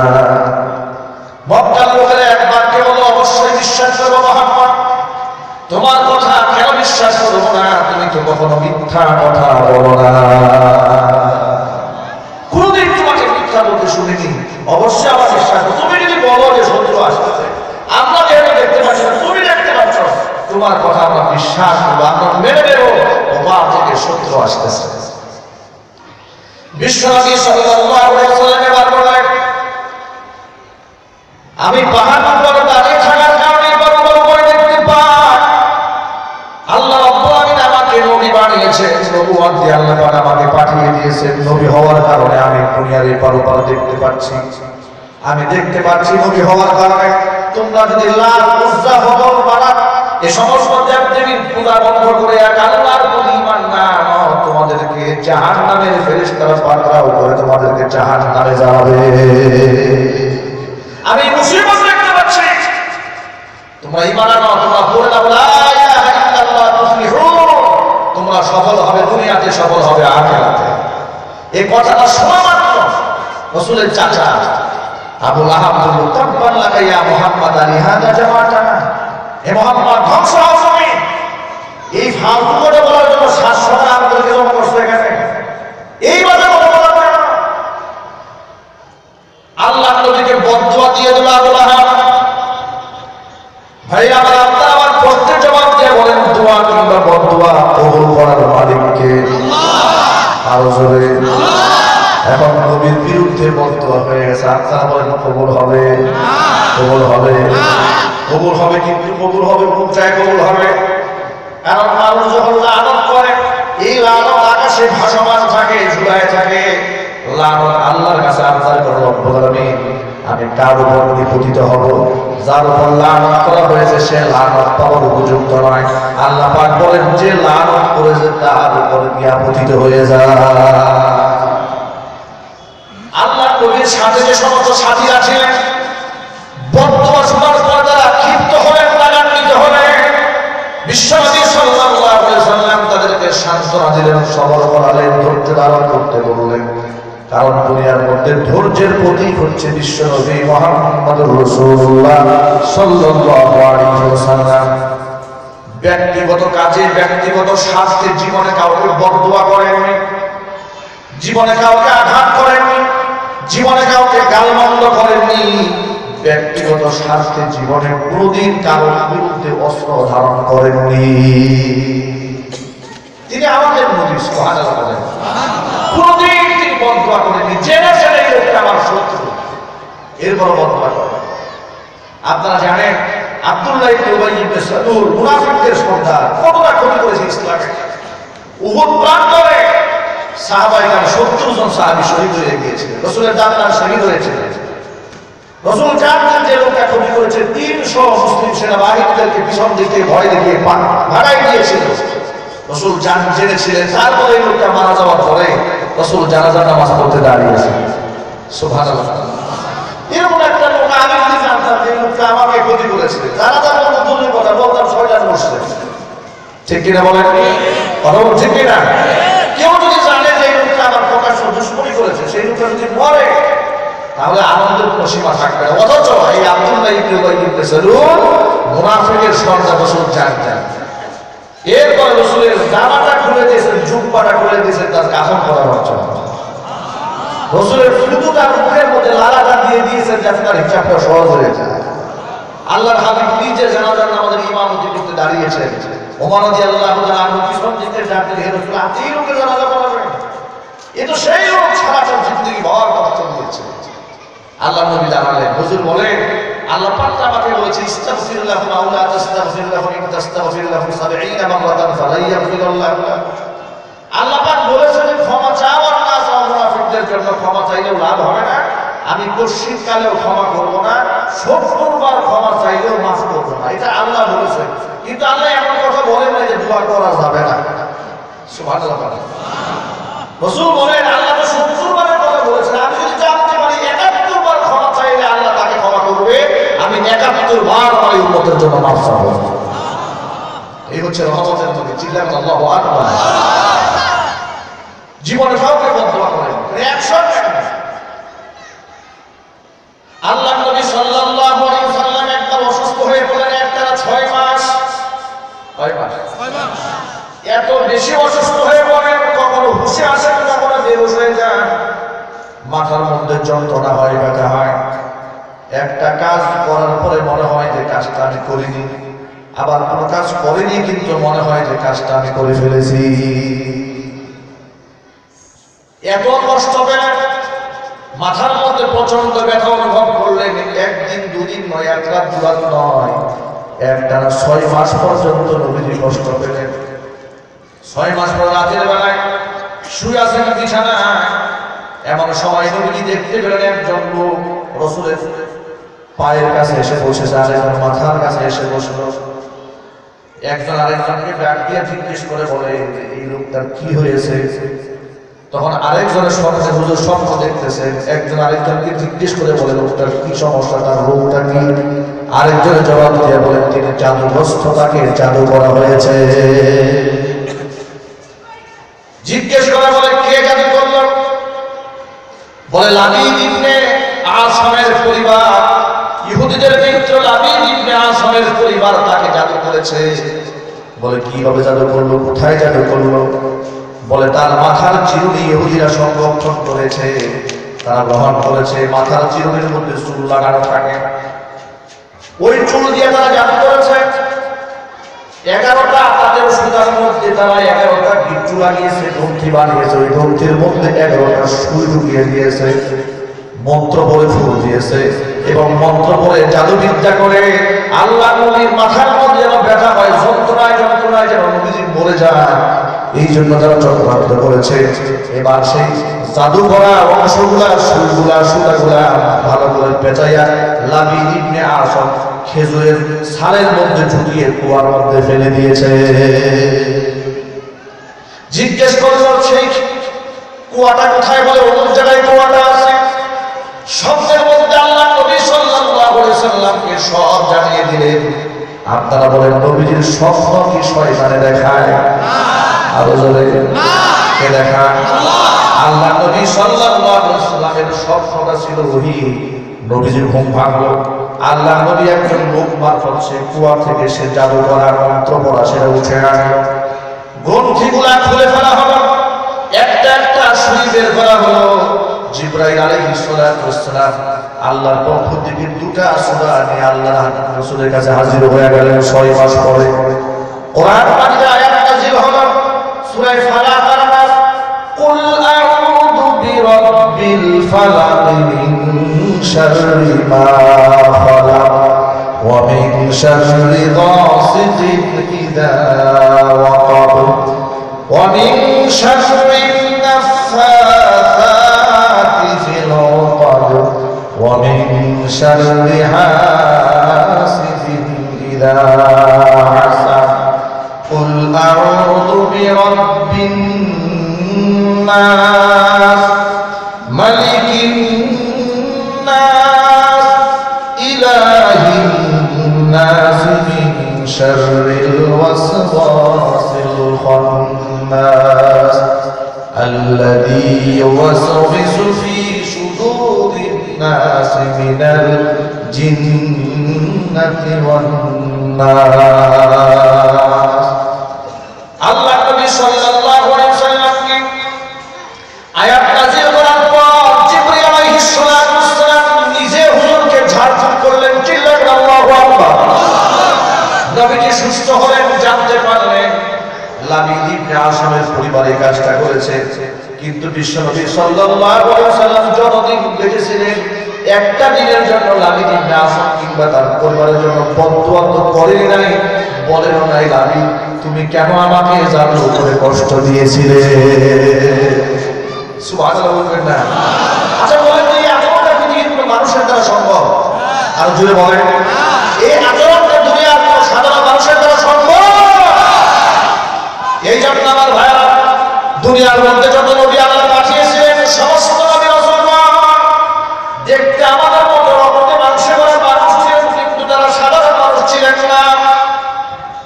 S1: মক্কার লোকেরা একবার কে বলো, অবশ্যই বিশ্বাস করবো মুহাম্মদ। তোমার কথা কেন বিশ্বাস করবো না? তুমি তো কখনো মিথ্যা কথা বলো না, কোনদিন তোমাকে মিথ্যা বলতে শুনিনি। অবশ্যই আমার বিশ্বাস করো। তুমি যদি বলো যে শত্রু আসতেছে, আমরা যেহেতু দেখতে পাচ্ছি না, তুমি দেখতে পাচ্ছ, তোমার কথা আমরা বিশ্বাস করবো, আমরা মেনে নেব ওপার থেকে শত্রু আসতেছে। বিশ্বনবী সাল্লাল্লাহু আলাইহি ওয়াসাল্লাম এবার বলেন, আমি পাহাড়ের উপরে দাঁড়িয়ে থাকার কারণে বড় বড় করে দেখতে পাই। আল্লাহ রাব্বুল আলামিন আমাকে নবী বানিয়েছেন, নবুয়ত দিয়ে আল্লাহ পাক আমাকে পাঠিয়ে দিয়েছেন। নবী হওয়ার কারণে আমি দুনিয়ার এপার ওপার দেখতে পাচ্ছি। আমি দেখতে পাচ্ছি নবী হওয়ার কারণে তোমরা যদি লাত, উজ্জা, হবল, মানাত এই সমস্ত দেব-দেবীর পূজা বন্ধ করে এক আল্লাহর প্রতি ঈমান না আনো, তোমাদেরকে জাহান্নামের ফেরেশতারা পাকড়াও করে তোমাদেরকে জাহান্নামে যাবে। আমি মুসিবত দেখতে পাচ্ছি। তোমরা ঈমান আনো, তোমরা পড়ে দাও লা ইলাহা ইল্লাল্লাহ তুফলিহুন, তোমরা সফল হবে, দুনিয়াতে সফল হবে, আখিরাতে। এই কথাটা শোনা মাত্র রাসূলের চাচা আবু লাহাব বলল, তাব্বান লাকা ইয়া মুহাম্মদ লিহাযা জামাতানা, হে মুহাম্মদ ধ্বংস হও তুমি। এই ফালতু করে বলার জন্য 700 টা আমাদেরকে জমা করছে এখানে, এই বাজে কথা বলার জন্য। আল্লাহ নবীকে বদদুয়া দিয়ে দিল আবু লাহাব। ভাই আমার, আপনারা আমার প্রশ্নের জবাব দিয়ে বলেন, দোয়া কিংবা বদদুয়া কবুল করার মালিক কে? আল্লাহ। আরো জোরে আল্লাহ। এখন নবীর বিরুদ্ধে বদদুয়া হয়ে গেছে, আপনারা বলেন কবুল হবে? কবুল হবে, কবুল হবে, কিন্তু কবুল হবে কোন জায়গায় কবুল হবে? কারণ মানুষ যখন লানত করে, এই লানত আকাশে ভাসমান থাকে, ঝুলায় থাকে। লানত আল্লাহর কাছে আবদার করে, রব্বুল আলামিন আমি কার উপর নিপতিত হব? যার উপর লানত করা হয়েছে সে লানত পাওয়ার উপযুক্ত নয়। আল্লাহ পাক বলেন, যে লানত করেছে তার উপর গিয়া পতিত হয়ে যায়। আল্লাহ নবীর সাথে যে সমস্ত সাথীরা ছিলেন, বদদুয়া শোনার পর তারা ক্ষিপ্ত হলেন, রাগান্বিত হলেন। বিশ্বনবী সাল্লাল্লাহু আলাইহি ওয়াসাল্লাম তাদেরকে সান্ত্বনা দিলেন, সবর করালেন, ধৈর্য ধারণ করতে বললেন। কারণ দুনিয়ার মধ্যে ধৈর্যের প্রতীক হচ্ছে বিশ্বনবী মুহাম্মদুর রাসূলুল্লাহ সাল্লাল্লাহু আলাইহি ওয়াসাল্লাম। ব্যক্তিগত কাজে, ব্যক্তিগত স্বার্থে জীবনে কাউকে বদদুয়া করেননি, জীবনে কাউকে আঘাত করেননি, জীবনে কাউকে গালমন্দ করেননি। ব্যক্তিগত স্বার্থে জীবনে কোনদিন কারোর বিরুদ্ধে অস্ত্র ধারণ করেননি। তিনি আমাদের নবী, সুবহানাল্লাহ বলেন। কোনদিন তিনি বদদুয়া করেননি, জেনে জেনে এই লোকটা আমার শত্রু, এরপর বদদুয়া করেন। আপনারা জানেন আব্দুল্লাহ ইবনে উবাই ইবনে সালুল মুনাফিকদের সর্দার, কতটা ক্ষতি করেছে ইসলামে। উহুদ প্রান্তরে সাহাবায়ে 70 জন সাহাবী শহীদ হয়ে গিয়েছিলেন, রাসূলের জান্নাত শহীদ হয়েছিলেন। রাসূল জানতেন যে লোকটা ক্ষতি করেছে, 300 মুসলিম সেনাবাহিনীদেরকে পিছন দিকে ভয় দেখিয়ে ভাগাই দিয়েছিল। রাসূল জেনেছিলেন। তারপরে এই লোকটা মারা যাওয়ার পরে রাসূল জানাজার নামাজ পড়তে দাঁড়িয়েছে। সুবহানাল্লাহ। এরকম একটা লোক আমি যদি জানতাম যে লোকটা আমাকে ক্ষতি করেছে, জানাজার মতো দূরের কথা বলতাম শয়তান বসছে। ঠিক কিনা বলেন? কথা বল ঠিক কিনা? কেউ যদি জানে যে এই লোকটা আমার প্রকাশ্য দুশ্মনী করেছে, সেই লোকটা যদি মরে তাহলে আনন্দের কোনো সীমা থাকবে না। অথচ এই আব্দুল্লাহ ইবনে উবাই ইবনে সালুল মুনাফিকের সর্দার রাসূল জানতেন। এরপর রাসূলের জামাটা খুলে দিয়েছেন, জুব্বাটা খুলে দিয়েছেন তার কাফন করার জন্য। রাসূলের ফুটুটার মুখের মধ্যে লালাটা দিয়ে দিয়েছেন যাতে তার হিসাবটা সহজ হয়ে যায়। আল্লাহর হাবিব নিজে জানাজার নামাজের ইমামতি করতে দাঁড়িয়েছেন। ওমর রাদিয়াল্লাহু তাআলা আনহু পিছন দিকে ডাকলেন, হে রাসূল, আপনি এই লোকের জানাজা পড়াবেন? এ তো সেই লোক সারাটা জিন্দগি ভর কষ্ট দিয়েছে। আল্লাহ নবী জানালেন, হুজুর বলেন আল্লাহ পাক আমাকে বলেছে ইস্তাগফির লাহুম আও লা তাস্তাগফির লাহুম ইন তাস্তাগফির লাহুম 70 মাররাতান ফালা ইয়াগফিরুল্লাহু লাহুম। আল্লাহ পাক বলেছেন ক্ষমা চাও আর না চাও, মুনাফিকদের জন্য ক্ষমা চাইলেও লাভ হবে না, আমি পশ্চিমকালেও ক্ষমা করব না, 70 বার ক্ষমা চাইলেও মাফ করব না। এটা আল্লাহ বলেছেন। কিন্তু আল্লাহ এমন কথা বলেন না যে দোয়া করা যাবে না। সুবহানাল্লাহ। রাসূল বলেন আল্লাহ তো 70 বারের কথা বলেছেন, আমি যদি জানতে পারি 71 বার ক্ষমা চাইলে আল্লাহ তাকে ক্ষমা করবে, আমি 71 বার আমার উম্মতের জন্য মাফ চাইব। এই হচ্ছে রহমতের নবী। চিল্লান আল্লাহু আকবার। জীবনে কাউকে বদদোয়া করেন, রিঅ্যাকশন দেখেন। আল্লাহ নবী সাল্লাল্লাহু আলাইহি ওয়াসাল্লাম একবার অসুস্থ হয়ে পড়লেন, একটানা 6 মাস। 6 মাস এত বেশি অসুস্থ হয়ে পড়েন, কখনো হুঁশে আসেন, কখনো বেহুশ হয়ে যান, মাথার মধ্যে যন্ত্রণা হয়, ব্যথা হয়। একটা কাজ করার পরে মনে হয় যে কাজটা আমি করিনি, আবার কোনো কাজ করিনি কিন্তু মনে হয় যে কাজটা আমি করে ফেলেছি। এত কষ্ট পেলেন, মাথার মধ্যে প্রচন্ড ব্যথা অনুভব করলেন। একদিন দুদিন নয়, এক রাত দু রাত নয়, একটানা 6 মাস পর্যন্ত নবীজি কষ্ট পেলেন। 6 মাস পর রাতের বেলায় শুয়ে আছেন বিছানায়, এমন সময় নবীজি দেখতে পেলেন একজন লোক রাসূলের পায়ের কাছে এসে বসেছে, আরেকজন মাথার কাছে এসে বসলো। একজন আরেকজনকে ডাক দিয়ে জিজ্ঞেস করে বলে, এই লোকটার কি হয়েছে? তখন আরেকজনের স্বপ্নে হুজুর স্বপ্ন দেখতেছেন। একজন আরেকজনকে জিজ্ঞেস করে বলে, লোকটার কি সমস্যা, তার রোগটা কি? আরেকজনের জবাব দিয়ে বলেন, তিনি জাদুগ্রস্ত, তাকে জাদু করা হয়েছে। জিজ্ঞেস করে বলে, কে জাদু করলো? বলে লাবিদ ইবনে আসামের পরিবার, ইহুদিদের মিত্র লাবিদ ইবনে আসামের পরিবার তাকে জাদু করেছে। বলে কিভাবে জাদু করলো, কোথায় জাদু করলো? বলে তার মাথার চিরুনি ইহুদিরা সংরক্ষণ করেছে, তারা গ্রহণ করেছে। মাথার চিরুনির মধ্যে চুল লাগানো থাকে, ওই চুল দিয়ে তারা জাদু করেছে। 11টা তাদের সুতার মধ্যে তারা 11টা গিট্টু লাগিয়েছে, গ্রন্থি বানিয়েছে, ওই গ্রন্থির মধ্যে 11টা সুই ঢুকিয়ে দিয়েছে, মন্ত্র বলে ফুল দিয়েছে এবং মন্ত্র বলে জাদুবিদ্যা করে আল্লাহ নবীর মাথার মধ্যে যেন ব্যথা হয়, যন্ত্রণায় যন্ত্রণায় যেন নবীজি মরে যায়, এই জন্য তারা চক্রান্ত করেছে। এবার সেই জাদু করা অংশগুলা, সুরগুলা, সুতাগুলা ভালো করে পেঁচাইয়া লাবিদ ইবনে আসাম খেজুরের ছালের মধ্যে ঢুকিয়ে কুয়ার মধ্যে ফেলে দিয়েছে। জিজ্ঞেস করলো, সেই কুয়াটা কোথায়? বলে অমুক জায়গায় কুয়াটা আছে। শব্দের মধ্যে আল্লাহ নবী সাল্লাল্লাহু আলাইহি ওয়াসাল্লামকে সব জানিয়ে দিলেন। আপনারা বলেন, নবীজির স্বপ্ন কি শয়তানে দেখায়? আরো জোরে কে দেখায়? আল্লাহ নবী সাল্লাল্লাহু আলাইহি ওয়াসাল্লামের স্বপ্নটা ছিল ওহী। নবীজির ঘুম ভাঙলো, আল্লাহ নবী একজন লোক মারফত সে কুয়া থেকে সে জাদু করার মন্ত্র পড়া সেটা উঠে আনলো। গ্রন্থিগুলা খুলে ফেলা হলো, একটা একটা সুই বের করা হলো। জিবরাইল আলাইহিস সালাম আল্লাহর পক্ষ থেকে 2টা সূরা নিয়ে আল্লাহর রাসূলের কাছে হাজির হয়ে গেলেন 6 মাস পরে। কোরআন পাঠে আয়াত নাযিল হলো সূরা ফালাক, কুল আউযু বিরাব্বিল ফালাক মিন শাররি মা খালাক ওয়া মিন শাররি গাসিকিন ইযা ওয়াকাব ওয়া মিন শাররি নাফাসাতি ফিল উকাদ ওয়া মিন শাররি হাসিদিন ইযা হাসাদ কুল আউযু বিরাব্বিন নাস ইলাহিন নাস মিন শাররিল ওয়াসওয়াসিল খান্নাস আল্লাযী ইউওয়াসওয়িসু ফি সুদুরিন নাস মিনাল জিন্নাতি ওয়ান নাস। আল্লাহ নবী সাল্লাল্লাহু আলাইহি ওয়াসাল্লামকে আয়াত নাযিল করার পর জিবরীল আলাইহিস সালাম নিজে হুজুরকে ঝাড়ফুঁক করলেন, চিল্লালেন আল্লাহু আকবার। নবীজি সুস্থ হলেন, জানতে পারলেন লাবিদ ইবনে আসামের পরিবারে কাজটা করেছে। কিন্তু বিশ্বনবী সাল্লাল্লাহু আলাইহি ওয়াসাল্লাম যতদিন বেঁচে ছিলেন একটা দিনের জন্য লাবিদ ইবনে আসাম কিংবা তার পরিবারের জন্য বদদুয়া তো করেন নাই, বলেন নাই লাবিদ তুমি কেন আমাকে জাদু করে কষ্ট দিয়েছিলে। সুবহানাল্লাহ বলবেন না? আচ্ছা বলেন তো এই আচরণটা পৃথিবীর কোনো মানুষের দ্বারা সম্ভব? আর জুড়ে বলেন এই আচরণটা দুনিয়ার কোনো সাধারণ মানুষের দ্বারা সম্ভব? এই জন্য আমার ভাইরা দুনিয়ার মধ্যে যত নবী আল্লাহ পাঠিয়েছিলেন সমস্ত নবী রাসূলগণ দেখতে আমাদের মতো রক্তে মাংসে ভরা মানুষ ছিলেন, কিন্তু তারা সাধারণ মানুষ ছিলেন না,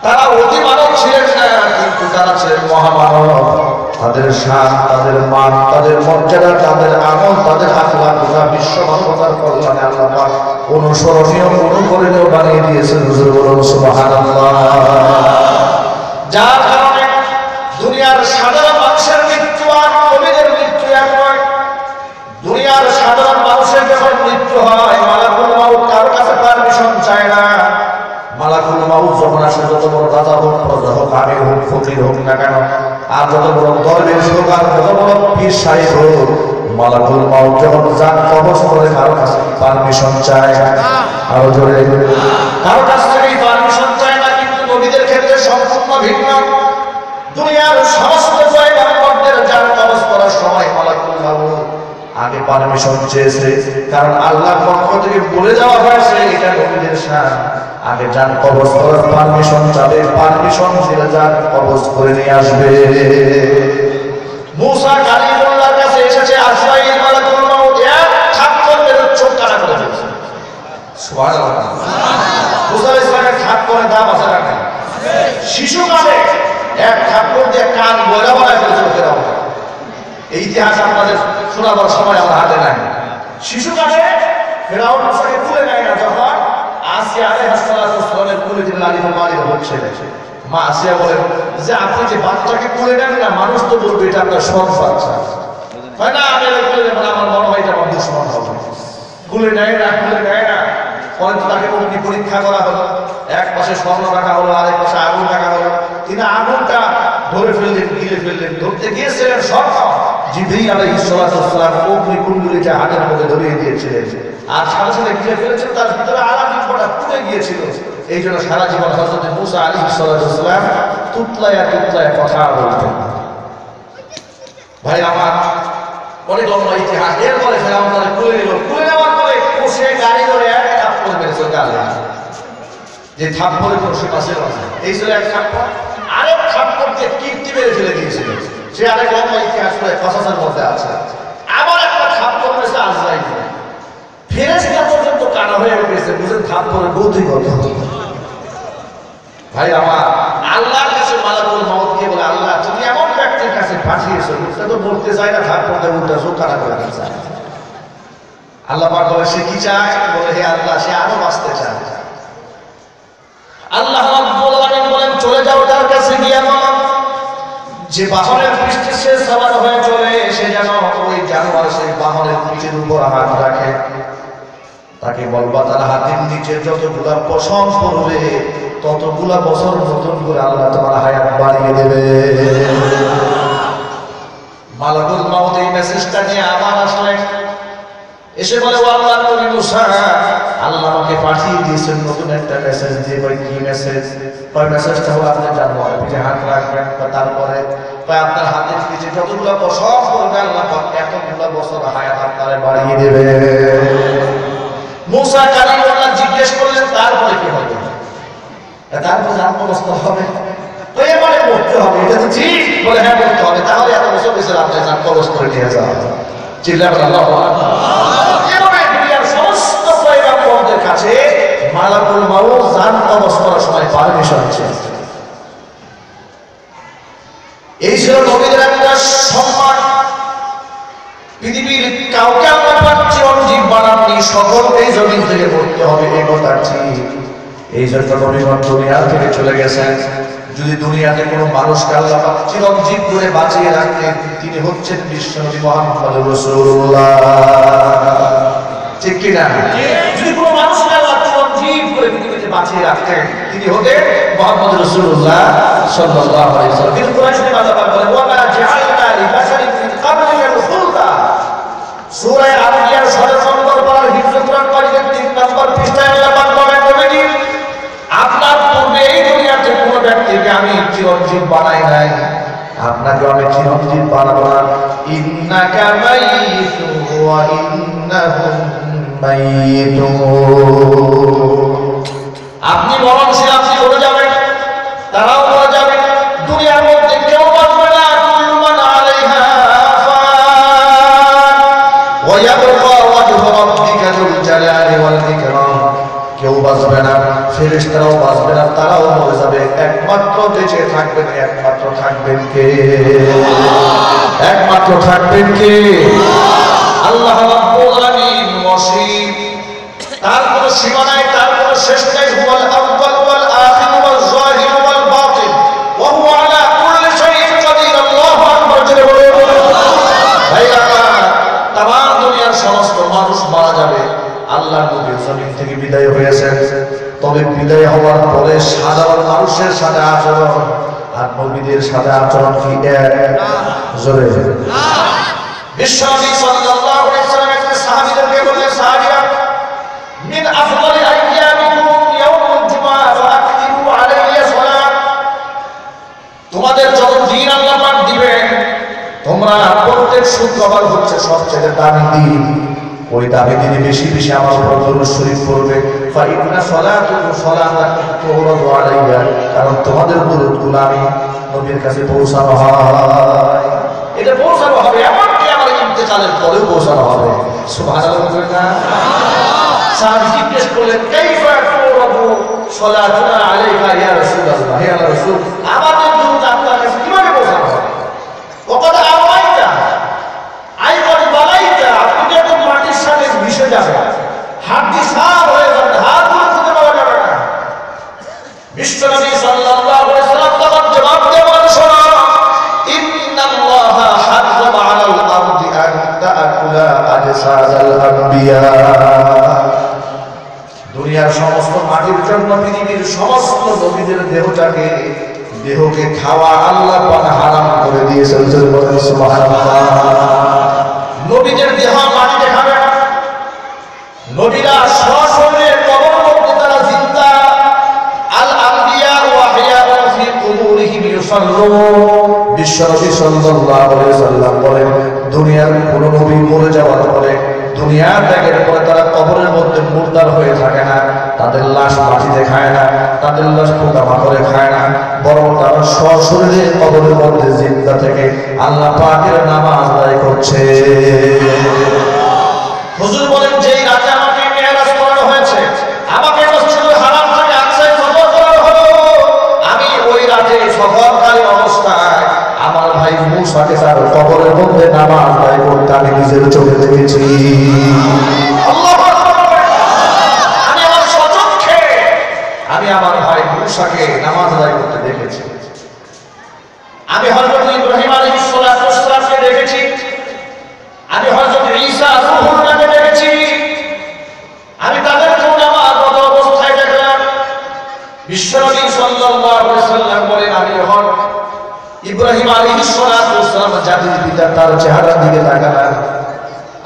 S1: তারা অতি মানব ছিলেন না, কিন্তু তারা ছিলেন মহামানব। তাদের শান, তাদের মান, তাদের মর্যাদা, তাদের আমল, তাদের আখলাক গোটা বিশ্ব মানবতার কল্যাণে আল্লাহ পাক অনুসরণীয় অনুকরণীয় বানিয়ে দিয়েছেন। হুজুর বলুন সুবহানাল্লাহ। যার কারণে দুনিয়ার সাধারণ মানুষের মৃত্যু আর নবীদের মৃত্যু এক নয়। দুনিয়ার সাধারণ মানুষের যখন মৃত্যু হয় মালাকুল মাউত কারো কাছে পারমিশন চায় না। মালাকুল মাউত যখন আসে, যত বড় রাজা হোক, প্রজা হোক, আমির হোক, ফকির হোক না কেন, আর যত বড় দরবেশ হোক, আর যত বড় পীর সাহেব হোক, মালাকুল মাউত যখন জান কবজ করে কারো কাছে পারমিশন চায়, আরো জোরে, কারো কাছ থেকেই পারমিশন চায় না। কিন্তু নবীদের ক্ষেত্রে সম্পূর্ণ ভিন্ন। দুনিয়ার সমস্ত পয়গম্বরদের জান কবজ করার সময় মালাকুল মাউত আগে পারমিশন চেয়েছে, কারণ আল্লাহর পক্ষ থেকে বলে দেওয়া হয়েছে এটা নবীদের শান, আগে জান কবজ করার পারমিশন চাবে, পারমিশন দিলে জান কবজ করে নিয়ে আসবে। মুসা কালিমুল্লাহর কাছে এসেছে, আজরাইল মালাকুল মাউত এক থাপ্পড় মেরে চোখ কাটা করে দিয়েছে। সুবহানাল্লাহ। মুসা আলাইহিস সালামের থাপ্পড়ে দাম আছে না? শিশু কালে এক থাপ্পড় দিয়ে কান বয়রা বানায় ফেলেছে ওকে দাও। এই ইতিহাস আপনাদের শোনাবার সময় আমার হাতে নাই। শিশুকালে ফেরাউন মুসাকে তুলে নেয় না, যখন আসিয়া আলাইহিস সালামের কুলে যে লালিত হচ্ছে, মা আসিয়া বলেন যে আপনি যে বাচ্চাকে কুলে নেন না, মানুষ তো বলবে এটা আপনার সৎ বাচ্চা, হয় না? আমি কুলে নেবেন, আমার মনে হয় এটা আমার দুশ্মন হবে। কুলে নেয় না, কুলে নেয় না। পরে তো তাকে অগ্নি পরীক্ষা করা হলো, এক পাশে স্বর্ণ রাখা হলো, আরেক পাশে আগুন রাখা হলো। তিনি আগুনটা ধরে ফেললেন, গিলে ফেললেন। ধরতে গিয়েছিলেন স্বর্ণ, জিবরীল আলাইহিস সালাম অগ্নি কুণ্ডলীটা হাতের মধ্যে ধরিয়ে দিয়েছিলেন, আর সাথে সাথে গিলে ফেলেছিল, তার ভিতরে আলাদা ফোঁটা পুড়ে গিয়েছিল। এই জন্য সারা জীবন হযরত মুসা আলাইহিস সালাম তুতলায়া তুতলায়া কথা বলতেন। ভাই আমার অনেক লম্বা ইতিহাস। এরপরে ফেরাউন তারা কুলে নিল, কুলে নেওয়ার পরে কষে গাড়ি ধরে এক থাপ্পড় মেরেছিল গালে, যে থাপ্পড়ে কষে পাশে এই ছিল এক থাপ্পড়। আরেক থাপ্পড়কে কীর্তি মেরে ফেলে দিয়েছিল, সে আরেক লম্বা ইতিহাস করে কসাসের মধ্যে আছে। আবার একটা থাপ্পড় মেরেছে আজরাইল, ফেরেশতা পর্যন্ত কানা হয়ে গেছে। বুঝেন থাপ্পড়ের গতি কত? ভাই আমার আল্লাহর কাছে মালাকুল মাউত কে বলে, আল্লাহ তুমি এমন ব্যক্তির কাছে পাঠিয়েছো, এটা তো বলতে চাই না, থাপ্পড়ে উল্টা চোখ কাটা করে দিচ্ছে। আল্লাহ পাক বলে সে কি চায়? বলে হে আল্লাহ, সে আরো বাঁচতে চায়। আল্লাহ রাব্বুল আলামিন বলেন চলে যাও তার কাছে গিয়ে বলো যে বাহনের পৃষ্ঠে সে সওয়ার হয়ে চলে, সে যেন ওই জানোয়ার সেই বাহনের পিঠের উপর হাত রাখে। তাকে বলবা তার হাতের নিচে যতগুলা পশম পড়বে ততগুলা বছর নতুন করে আল্লাহ তোমার হায়াত বাড়িয়ে দেবে। মালাকুল মাউত এই মেসেজটা নিয়ে আবার আসলেন, এসে বলে ও আল্লাহর নবী মুসা, আল্লাহ আমাকে পাঠিয়ে দিয়েছেন নতুন একটা মেসেজ দিয়ে। কই কি মেসেজ? কই মেসেজটা হলো আপনি জানোয়ারের পিঠে হাত রাখবেন, তারপরে কই আপনার হাতের পিঠে যতগুলা বছর পড়বে আল্লাহ পাক এতগুলা বছর হায়াত আপনারে বাড়িয়ে দেবে। মুসা কালিমুল্লাহ জিজ্ঞেস করলেন তারপরে কি হবে? তারপর জান কবজ হবে, তো এবারে মরতে হবে, এটা তো ঠিক। বলে হ্যাঁ মরতে হবে, তাহলে এত বছর বেঁচে আপনি জান কবজ করে নিয়ে যাওয়া। চিল্লাবেন আল্লাহু আকবার। এভাবে দুনিয়ার সমস্ত পয়গম্বরদের কাছে মালাকুল মাউত জান কবজ করার সময় পারমিশন চেয়েছে। এই ছিল নবীদের একটা সম্মান। পৃথিবীর কাউকে আল্লাহ পাক চিরঞ্জীব বানাননি, সকলকেই জমিন থেকে পড়তে হবে, এই কথা ঠিক। এই জন্য নবীগণ দুনিয়া থেকে চলে গেছেন। যদি দুনিয়াতে কোনো মানুষকে আল্লাহ পাক চিরঞ্জীব করে বাঁচিয়ে রাখতেন, তিনি হচ্ছেন বিশ্বনবী মুহাম্মদুর রাসূলুল্লাহ। ঠিক কি না? যদি কোনো মানুষকে আল্লাহ চিরঞ্জীব করে পৃথিবীতে বাঁচিয়ে রাখতেন, তিনি হতেন মুহাম্মদ রাসূলুল্লাহ সাল্লাল্লাহু আলাইহি ওয়াসাল্লাম। তিনি কোরআন শরীফে আল্লাহ পাক বলেন, ওয়া মা জাআলনা লিবাশারিন মিন ক্বাবলিকাল খুলদা। সূরা আল-আনবিয়ার 16 নম্বর পারার হিফজ কোরআন পারিদের 3 নম্বর পৃষ্ঠায় আল্লাহ পাক বলেন, নবীজি আপনার পূর্বে এই দুনিয়াতে কোনো ব্যক্তিকে আমি চিরঞ্জীব বানাই নাই, আপনাকে আমি চিরঞ্জীব বানাবো না। ইন্নাকা মাইয়িতুন ওয়া ইন্নাহুম মাইয়িতুন। আপনি মরণশীল, আপনি মরে যাবেন, তারাও মরে যাবে। দুনিয়ার মধ্যে কেউ বাঁচবে না। কুল্লু মান আলাইহা ফান ওয়া ইয়াবকা ওয়াজহু রাব্বিকা যুল জালালি ওয়াল ইকরাম। কেউ বাঁচবে না, ফেরেশতারাও বাঁচবে না, তারাও মরে যাবে। একমাত্র বেঁচে থাকবেন, একমাত্র থাকবেন কে? একমাত্র থাকবেন কে? আল্লাহ রাব্বুল আলামিন ওয়াসীম। তার কোনো সীমা নাই, তার কোনো শেষ নাই। হুয়াল আউয়াল ওয়াল আখির ওয়াল যাহির ওয়াল বাতিন ওয়া হুয়া আলা কুল্লি শাইইন কাদির। আল্লাহু আকবার। জোরে বলুন ভাইরা, তামাম দুনিয়ার সমস্ত মানুষ মারা যাবে। আল্লাহর নবী জমিন থেকে বিদায় হয়েছেন, তবে বিদায় হওয়ার পরে সাধারণ মানুষের সাথে আচরণ আর নবীদের সাথে আচরণ কি এক? জোরে না। বিশ্বনবী সাল্লাল্লাহু আলাইহি ওয়াসাল্লাম একটা সাহাবীদেরকে বললেন, সাহাবীরা মিন আফদালি আইয়ামিকুম ইয়াউমুল জুমআহ ফাআকতিরু আলাইয়া সালাত। তোমাদের যত দিন আল্লাহ পাক দিবেন, তোমরা প্রত্যেক শুক্রবার হচ্ছে সবচেয়ে দামি দিন, ওই দামি দিনে বেশি বেশি আমার উপর দরুদ শরীফ পড়বে। ফা ইন্না সালাতুকুম সালাতাকুম তুরাদু আলাইয়া, কারণ তোমাদের দরুদগুলো আমি নবীর কাছে পৌঁছানো হয়। এটা পৌঁছানো হবে, এমনকি আমার ইন্তেকালের পরেও পৌঁছানো হবে। সুবহানাল্লাহ। সাহাবী জিজ্ঞেস করলেন, কাইফা তুরাদু সালাতুনা আলাইকা ইয়া রাসূলুল্লাহ। হে আল্লাহর রাসূল, আমাদের দরুদ আপনার কাছে কিভাবে পৌঁছানো হবে? ওয়াকাদ আওয়াইতা আই কদ বালাইতা। আপনি তো মাটির সাথে মিশে যাবে, হাড় সার হয়ে যাবে, হাতগুলো খুঁজে পাওয়া যাবে না। বিশ্বনবী সাল্লাল্লাহু আলাইহি ওয়াসাল্লাম তখন জবাব দেওয়ার শোনো, ইন্নাল্লাহা হাররামা আলাল আরদি আন তাআকুলা আজসাদাল আনবিয়া। দুনিয়ার সমস্ত মাটির জন্য পৃথিবীর সমস্ত নবীদের দেহকে খাওয়া আল্লাহ পাক হারাম করে দিয়েছেন। সুবহানাল্লাহ। নবীদের দেহ মাটিতে খাবে না। নবীরা সশরীরে কবর মধ্যে তারা জিন্দা। আল আনবিয়া ওয়া আহইয়াউ ফি কুবুরিহিম ইউসাল্লুন। বিশ্বনবী সাল্লাল্লাহু আলাইহি ওয়াসাল্লাম বলেন, দুনিয়ার কোন নবী মরে যাওয়ার পরে, দুনিয়া ত্যাগের পরে তারা কবরের মধ্যে মুর্দার হয়ে থাকে না। তাদের লাশ মাটিতে খায় না, তাদের লাশ পোকামাকড়ে খায় না, বরং তারা সশরীরে কবরের মধ্যে জিন্দা থেকে আল্লাহ পাকের নামাজ আদায় করছে। হুজুর বলেন, যেই রাতে আমাকে মেরাজ করানো হয়েছে, আমাকে মসজিদুল হারাম থেকে আকসায় সফর করানো হলো, আমি ওই রাতে সফরকারী অবস্থায় আমার ভাই মুসাকে তার কবরের মধ্যে নামাজ আদায় করতে আমি নিজের চোখে দেখেছি। আল্লাহু আকবার। আমি আমার স্বচক্ষে আমি আমার ভাই মুসাকে নামাজ আদায় করতে দেখেছি। আমি হযরত ইব্রাহিম আলাইহিস সালাতু ওয়াস সালামকে দেখেছি। আমি হযরত ঈসা রূহুল্লাহকে দেখেছি। আমি তাদেরকে নামাজরত অবস্থায় দেখলাম। বিশ্বনবী সাল্লাল্লাহু আলাইহি ওয়াসাল্লাম বলেন, আমি যখন ইব্রাহিম আলাইহিস সালাতু ওয়াস সালাম জাতির পিতা তার চেহারার দিকে তাকালাম,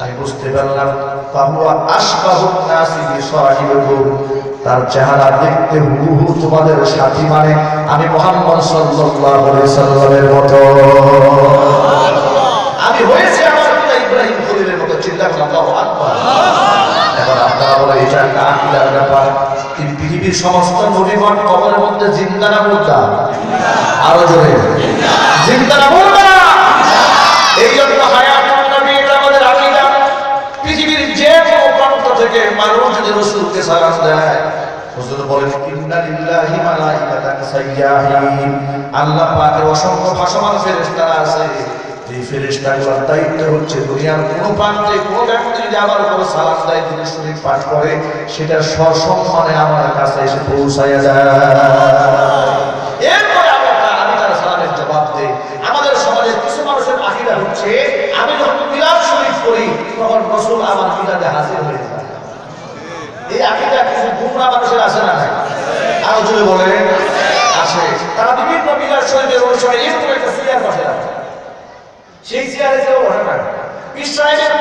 S1: আমি বুঝতে পারলাম ফাহুয়া আশবাহুন নাসি বিসাহিবিকুম। তার চেহারা দেখতে হুবহু তোমাদের সাথী, মানে আমি মুহাম্মদ সাল্লাল্লাহু আলাইহি সাল্লামের মতো। আমি হয়েছে আমার পিতা ইব্রাহিম খলিলের মতো। চিন্তা করলাম, আল্লাহু আকবার। এবার আপনারা বলে এটা একটা আকীদার ব্যাপার। কিন্তু পৃথিবীর সমস্ত নবীগণ কবরের মধ্যে জিন্দা না মুর্দা? আরো জোরে জিন্দা না মুর্দা? এই জন্য হায়াতুন নবী এটা আমাদের আকীদা। পৃথিবীর যে কোনো প্রান্ত থেকে মানুষ যদি রাসূলকে সালাম দেয়, হুজুর বলেন ইন্না লিল্লাহি মালাইকাতান সাইয়াহিন, আল্লাহ পাকের অসংখ্য ভাসমান ফেরেশতারা আছে। এই ফেরেশতাগুলোর দায়িত্ব হচ্ছে দুনিয়ার কোনো প্রান্তে কোনো ব্যক্তি যদি আমার উপর সালাম দেয়, দুরূদ শরীফ পাঠ করে, সেটা সসম্মানে আমার কাছে এসে পৌঁছায়া যায়। এরপরে আমি তার সালামের জবাব দেই। আমাদের সমাজের কিছু মানুষের আকীদা হচ্ছে আমি যখন মিলাদ শরীফ করি তখন রাসূল আমার মিলাদে হাজির হয়ে যায়। এই আকীদা কিছু গুমরা মানুষের আছে না? আরো জোরে বলেন আছে। তারা বিভিন্ন মিলাদ শরীফের অনুষ্ঠানে এরকম একটা চেয়ার বসে রাখে, সেই চেয়ারে কেউ বসে না। পীর সাহেবের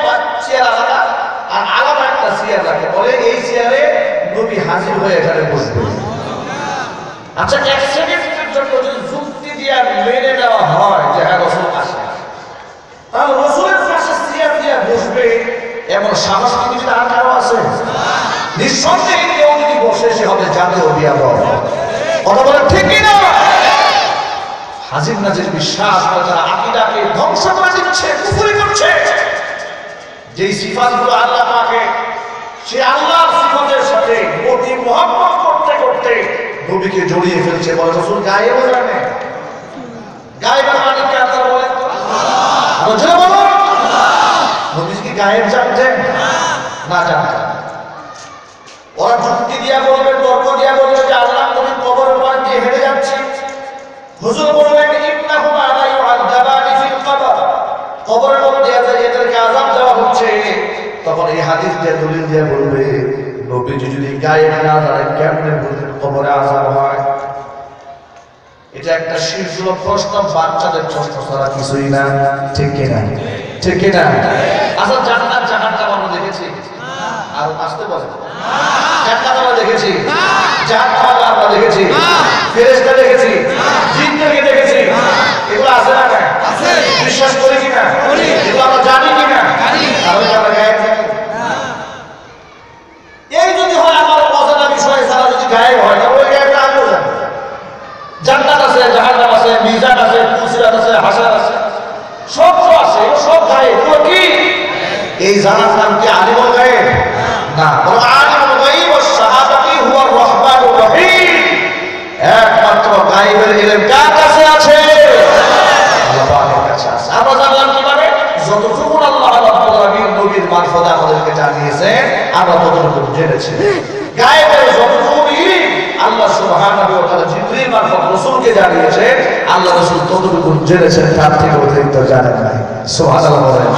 S1: চেয়ার আলাদা আর আলাদা একটা চেয়ার রাখে, বলে এই চেয়ারে নবী হাজির হয়ে এখানে বসবে। আচ্ছা, এক সেকেন্ডের জন্য যদি যুক্তি দিয়ে মেনে নেওয়া হয় যে হ্যাঁ রাসূল আসে, তাহলে রাসূলের পাশে চেয়ার দিয়ে বসবে এমন সাহস কি যদি আর কারো আছে? নিঃসন্দেহে কেউ যদি বসে সে হবে জাতীয় বিয়াদব। কথা বলে ঠিক কিনা? হাজির নাজির বিশ্বাস করে তারা আকীদাকে ধ্বংস করে দিচ্ছে, কুফরি করছে। যেই সিফাতগুলো আল্লাহ পাকে, সে আল্লাহর সিফাতের সাথে অতি মহব্বত করতে করতে নবীকে জড়িয়ে ফেলছে। বলে রাসূল গায়েব জানে, গায়েবের মালিক কে আপনারা বলেন তো? আল্লাহ বলুন। নবী কি গায়েব জানতেন? না জানতেন। ওরা যুক্তি দিয়া বলবে, তর্ক দিয়া বলবে যে আল্লাহ নবী কবরের পার দিয়ে হেঁটে যাচ্ছে। হুজুর বললেন ইন্নাহুমা লা ইউআযাবানি ফিল কবর, কবরের মধ্যে এদেরকে আযাব দেওয়া হচ্ছে। তখন এই হাদিস দিয়ে দলিল দিয়ে বলবে নবীজি যদি গায়েব না জানেন কেমনে বলতেন কবরে আযাব হয়? এটা একটা শিশুর প্রশ্ন, বাচ্চাদের প্রশ্ন ছাড়া কিছুই না। ঠিক কিনা? ঠিক কিনা? আচ্ছা, জান্নাত জাহান্নাম আমরা দেখেছি, আর আসতে বলে জান্নাত আমরা দেখেছি, জাহান্নাম আমরা দেখেছি, ফেরেশতা দেখেছি, জিন্দেগি দেখেছি, এগুলো আছে না? আছে। বিশ্বাস করি কিনা? করি। এগুলো আমরা জানি কিনা? জানি। তাহলে আমরা গায়েব জানি। এই যদি হয় আমার অজানা বিষয় ছাড়া যদি গায়েব হয়, তাহলে ওই গায়েবটা আমিও জানি। জান্নাত আছে, জাহান্নাম আছে, মিজান আছে, ফুলসিরাত আছে, হাসার আছে, সব তো আছে, সব গায়েব। এগুলো কি? এই জানার নাম কি আলিমুল গায়েব? না, বরং আলিমুল গায়ব ওয়াস শাহাদাতি হুয়ার রহমানুর রহিম। একমাত্র গায়েবের ইলম কার কাছে আছে? আল্লাহ পাকের কাছে আছে। আমরা জানলাম কিভাবে? যতটুকু আল্লাহ রাব্বুল আলামিন নবীর মারফতে আমাদেরকে জানিয়েছেন আমরা ততটুকু জেনেছি। গায়েবের যতটুকু ইলম আল্লাহ সুবহানাহু ওয়া তাআলা জিবরীল মারফত রাসূলকে জানিয়েছেন, আল্লাহ রাসূল ততটুকু জেনেছেন, তার থেকে অতিরিক্ত জানেন না। সুবহানাল্লাহ বলেন।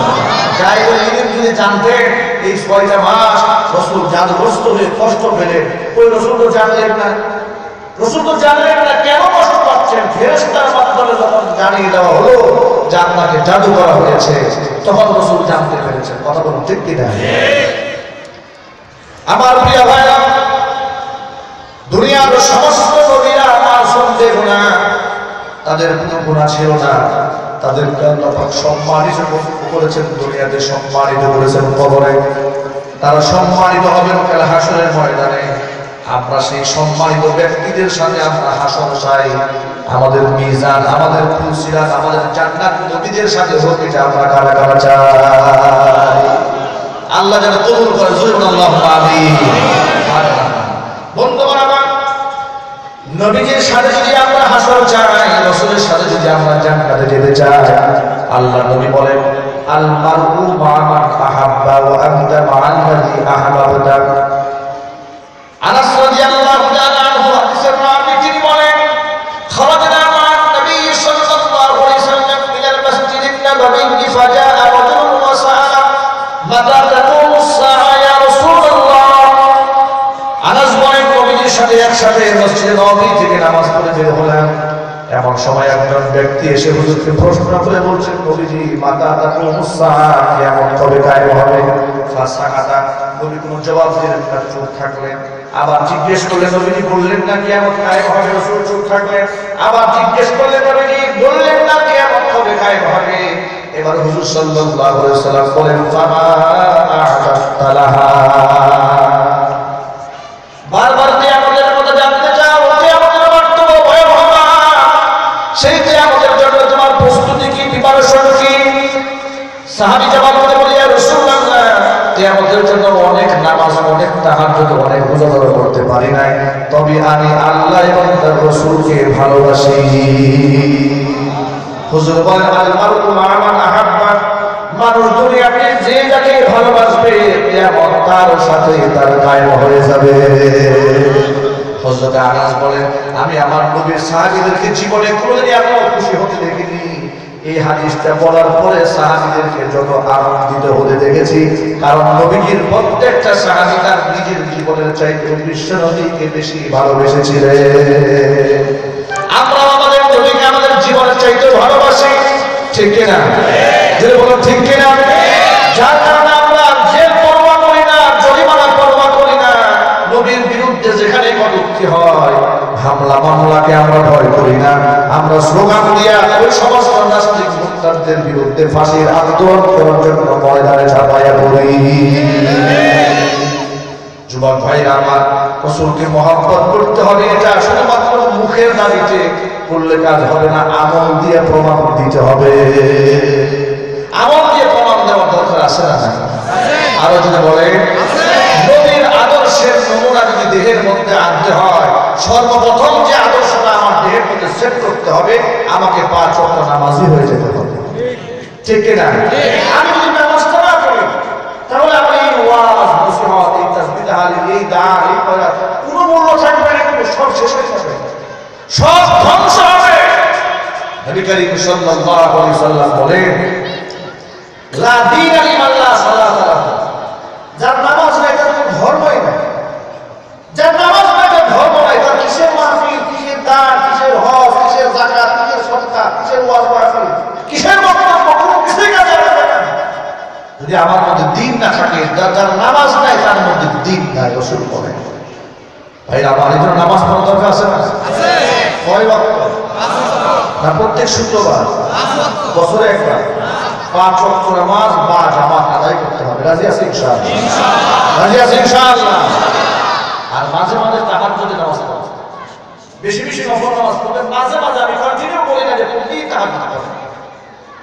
S1: গায়েবের ইলম যদি জানতেন এই ৬টা মাস রাসূল জাদুগ্রস্ত হয়ে কষ্ট পেলেন, ওই রাসূল তো জানলেন না। রাসূল তো জানলেন না কেন কষ্ট পাচ্ছেন। ফেরেশতার মাধ্যমে যখন জানিয়ে দেওয়া হলো যে আপনাকে জাদু করা হয়েছে, তখন রাসূল জানতে পেরেছেন। কথা বলুন ঠিক কিনা? আমার প্রিয় ভাইরা, দুনিয়ার সমস্ত নবীরা মাসুম দেব না, তাদের কোনো গুনাহ ছিল না। তাদেরকে আল্লাহ পাক সম্মানিত করেছেন, দুনিয়াতে সম্মানিত করেছেন কবরে। তারা সম্মানিত হবেন কাল হাসরের ময়দানে। আমরা সেই সম্মানিত ব্যক্তিদের সাথে আমরা হাসর চাই। আমাদের মিজান, আমাদের ফুলসিরাত, আমাদের জান্নাত নবীদের সাথে হোক, এটা আমরা কারা কারা চাই। আল্লাহ যেন কবুল করে। জোরে আল্লাহুম্মা আমিন। বন্ধুগণ আমার, নবীজির সাথে যদি আমরা হাসর চাই, রাসূলের সাথে যদি আমরা জান্নাতে যেতে চাই, আল্লাহ নবী বলেন আল মারউ মা মান আহাব্বা ওয়া আনতা মা'আল্লাযী আহবাবতা। আনাস রাদিয়াল্লাহু তাআলা আনহু হাদিসের রাবী তিনি বলেন খারাজনা মা'আন নবী সাল্লাল্লাহু আলাইহি ওয়াসাল্লাম মিনাল মাসজিদিন নাববী ফাজাআ রাজুলুন ওয়া সাআলা মাতা তাকুমুস সাআ ইয়া রাসূলুল্লাহ। আনাস বলেন নবীজির সাথে একসাথে মসজিদে নববী থেকে নামাজ পড়ে বের হলাম। এমন সময় একজন ব্যক্তি এসে হুজুরকে প্রশ্ন করে বলছেন, নবীজি মাতা তাকুমুস সাআ, কিয়ামত কবে কায়েম হবে? ফাসাকাতা, নবী কোনো জবাব দিলেন না, চুপ থাকলেন। আবার জিজ্ঞেস করলেন, নবীজি বললেন না কিয়ামত কায়েম হবে, রাসূল চুপ থাকলেন। আবার জিজ্ঞেস করলেন, নবীজি বললেন না কিয়ামত কবে কায়েম হবে। এবার হুজুর সাল্লাল্লাহু আলাইহি ওয়াসাল্লাম বলেন ফামা আ'তালাহা। বারবার কিয়ামতের কথা জানতে চাও, কিয়ামতের বর্তমান ভয়াবহ, সেই কিয়ামতের জন্য তোমার প্রস্তুতি কি, প্রিপারেশন কি? সাহাবী জবাব করে বলে ইয়া রাসূলুল্লাহ, কিয়ামতের জন্য অনেক নামাজ, অনেক অনেক তাহাজ্জুদ অনেক রোজা করতে পারি নাই, তবে আমি আল্লাহ এবং তার রাসূলকে ভালোবাসি। হুজুর বলেন আল মারউ মা মান আহাব্বা, মানুষ দুনিয়াতে যে যাকে ভালোবাসবে কিয়ামত তার সাথে তার কায়েম হয়ে যাবে। হযরত আনাস বলেন আমি আমার নবীর সাহাবীদেরকে জীবনে কোনোদিন এত খুশি হতে দেখিনি। এই হাদিসটা বলার পরে সাহাবীদেরকে যত আনন্দিত হতে দেখেছি, কারণ নবীজির প্রত্যেকটা সাহাবী তার নিজের জীবনের চাইতে বিশ্ব নবীকে বেশি ভালোবেসেছিলেন। আমরা আমাদের নবীকে আমাদের জীবনের চাইতে ভালোবাসি, ঠিক কিনা? যদি বলো ঠিক কিনা? যার কারণে আমরা জেল পরোয়া করি না, জরিমানা পরোয়া করি না, নবীর বিরুদ্ধে যেখানে কটূক্তি হয় হামলা মামলাকে আমরা ভয় করি না। আমরা স্লোগান দিয়া ওই সমস্ত নাস্তিক মুক্তারদের বিরুদ্ধে ফাঁসির আন্দোলন করার জন্য ময়দানে ঝাঁপাইয়া পড়ি। যুবক ভাইরা আমার, রাসূলকে মহব্বত করতে হবে, এটা শুধুমাত্র মুখের দাবিতে করলে কাজ হবে না, আমল দিয়ে প্রমাণ দিতে হবে। আমল দিয়ে প্রমাণ দেওয়ার দরকার আছে না? আরো যদি বলে নবীর আদর্শের নমুনা যদি দেহের মধ্যে আনতে হয়, সর্বপ্রথম যে আদর্শটা আমার দেহের মধ্যে সেট করতে হবে, আমাকে 5 ওয়াক্ত নামাজি হয়ে যেতে হবে, ঠিক কিনা? আমি যদি নামাজটা না পড়ি তাহলে আমি এই ওয়াজ নসিহত এই তাসবিহ তাহলিল এই দান এই করার কোনো মূল্য থাকবে না, কিন্তু সব শেষ হয়ে যাবে, সব ধ্বংস হবে। নবী করিম সাল্লাল্লাহু আলাইহি ওয়াসাল্লাম বলেন লা দীনা লিমান লা সালাতা লাহু, যার নামাজ নাই তার কোনো ধর্মই নাই। যার নামাজ নাই তার ধর্ম নাই, তার কিসের মাহফিল, কিসের দান, কিসের হজ, কিসের যাকাত, কিসের সদকা, কিসের ওয়াজ মাহফিল, কিসের বক্তব্য, কোনো কিছুই কাজে আসবে না যদি আমার মধ্যে দ্বীন না থাকে। যার নামাজ নাই তার মধ্যে দ্বীন নাই। রাসূল বলেন ভাই আমার এই জন্য নামাজ পড়ার দরকার আছে না? আছে। কয় ওয়াক্ত? 5 ওয়াক্ত। না প্রত্যেক শুক্রবার? 5 ওয়াক্ত। বছরে একবার 5 ওয়াক্ত নামাজ বা জামাত আদায় করতে হবে। রাজি আছি ইনশাআল্লাহ? ইনশাআল্লাহ। রাজি আছি ইনশাআল্লাহ? আর মাঝে মাঝে তাহাজ্জুদে নামাজ পড়া, বেশি বেশি নফল নামাজ পড়বেন। মাঝে মাঝে আমি কন্টিনিউ বলি না যে প্রতিদিন তাহাজ্জুদ পড়বেন,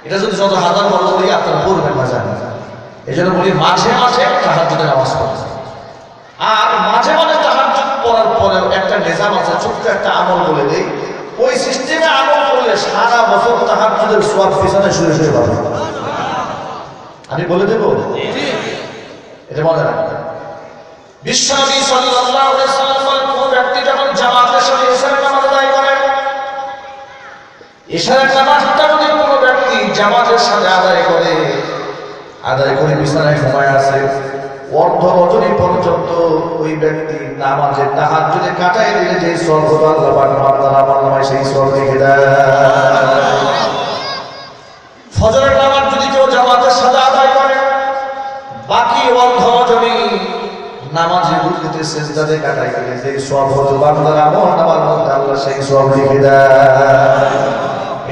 S1: এটা যদি যত হাজার বড় বলি আপনারা পড়বেন না, জানেন। এই জন্য বলি মাঝে মাঝে তাহাজ্জুদে নামাজ পড়বেন। আর মাঝে মাঝে তাহাজ্জুদ পড়ার পরে একটা নিজাম আছে, ছোট্ট একটা আমল বলে দেই। ওই সিস্টেমে আমল করলে সারা বছর তাহাজ্জুদের সওয়াব পিছনে শুয়ে শুয়ে পাবেন। আমি বলে দেব, এটা মনে রাখবেন। বিশ্বনবী সাল্লাল্লাহু আলাইহি ওয়াসাল্লাম বলেন কোন ব্যক্তি যখন জামাতের সাথে ইশারের নামাজ আদায় করে, ইশারের নামাজটা যদি কোনো ব্যক্তি জামাতের সাথে আদায় করে বিছানায় ঘুমায় আছে, অর্ধ রজনী পর্যন্ত ওই ব্যক্তি নামাজের তাহাজ্জুদে কাটাই দিলে যে সওয়াব হতো আল্লাহ পাক বান্দার আমলনামায় সেই সওয়াব লিখে দেয়। ফজরের নামাজ যদি কেউ জামাতের সাথে আদায় করে, বাকি অর্ধ রজনী নামাজে রুকুতে সিজদাতে কাটাই দিলে যে সওয়াব হতো বান্দার আমলনামার মধ্যে আল্লাহ সেই সওয়াব লিখে দেয়।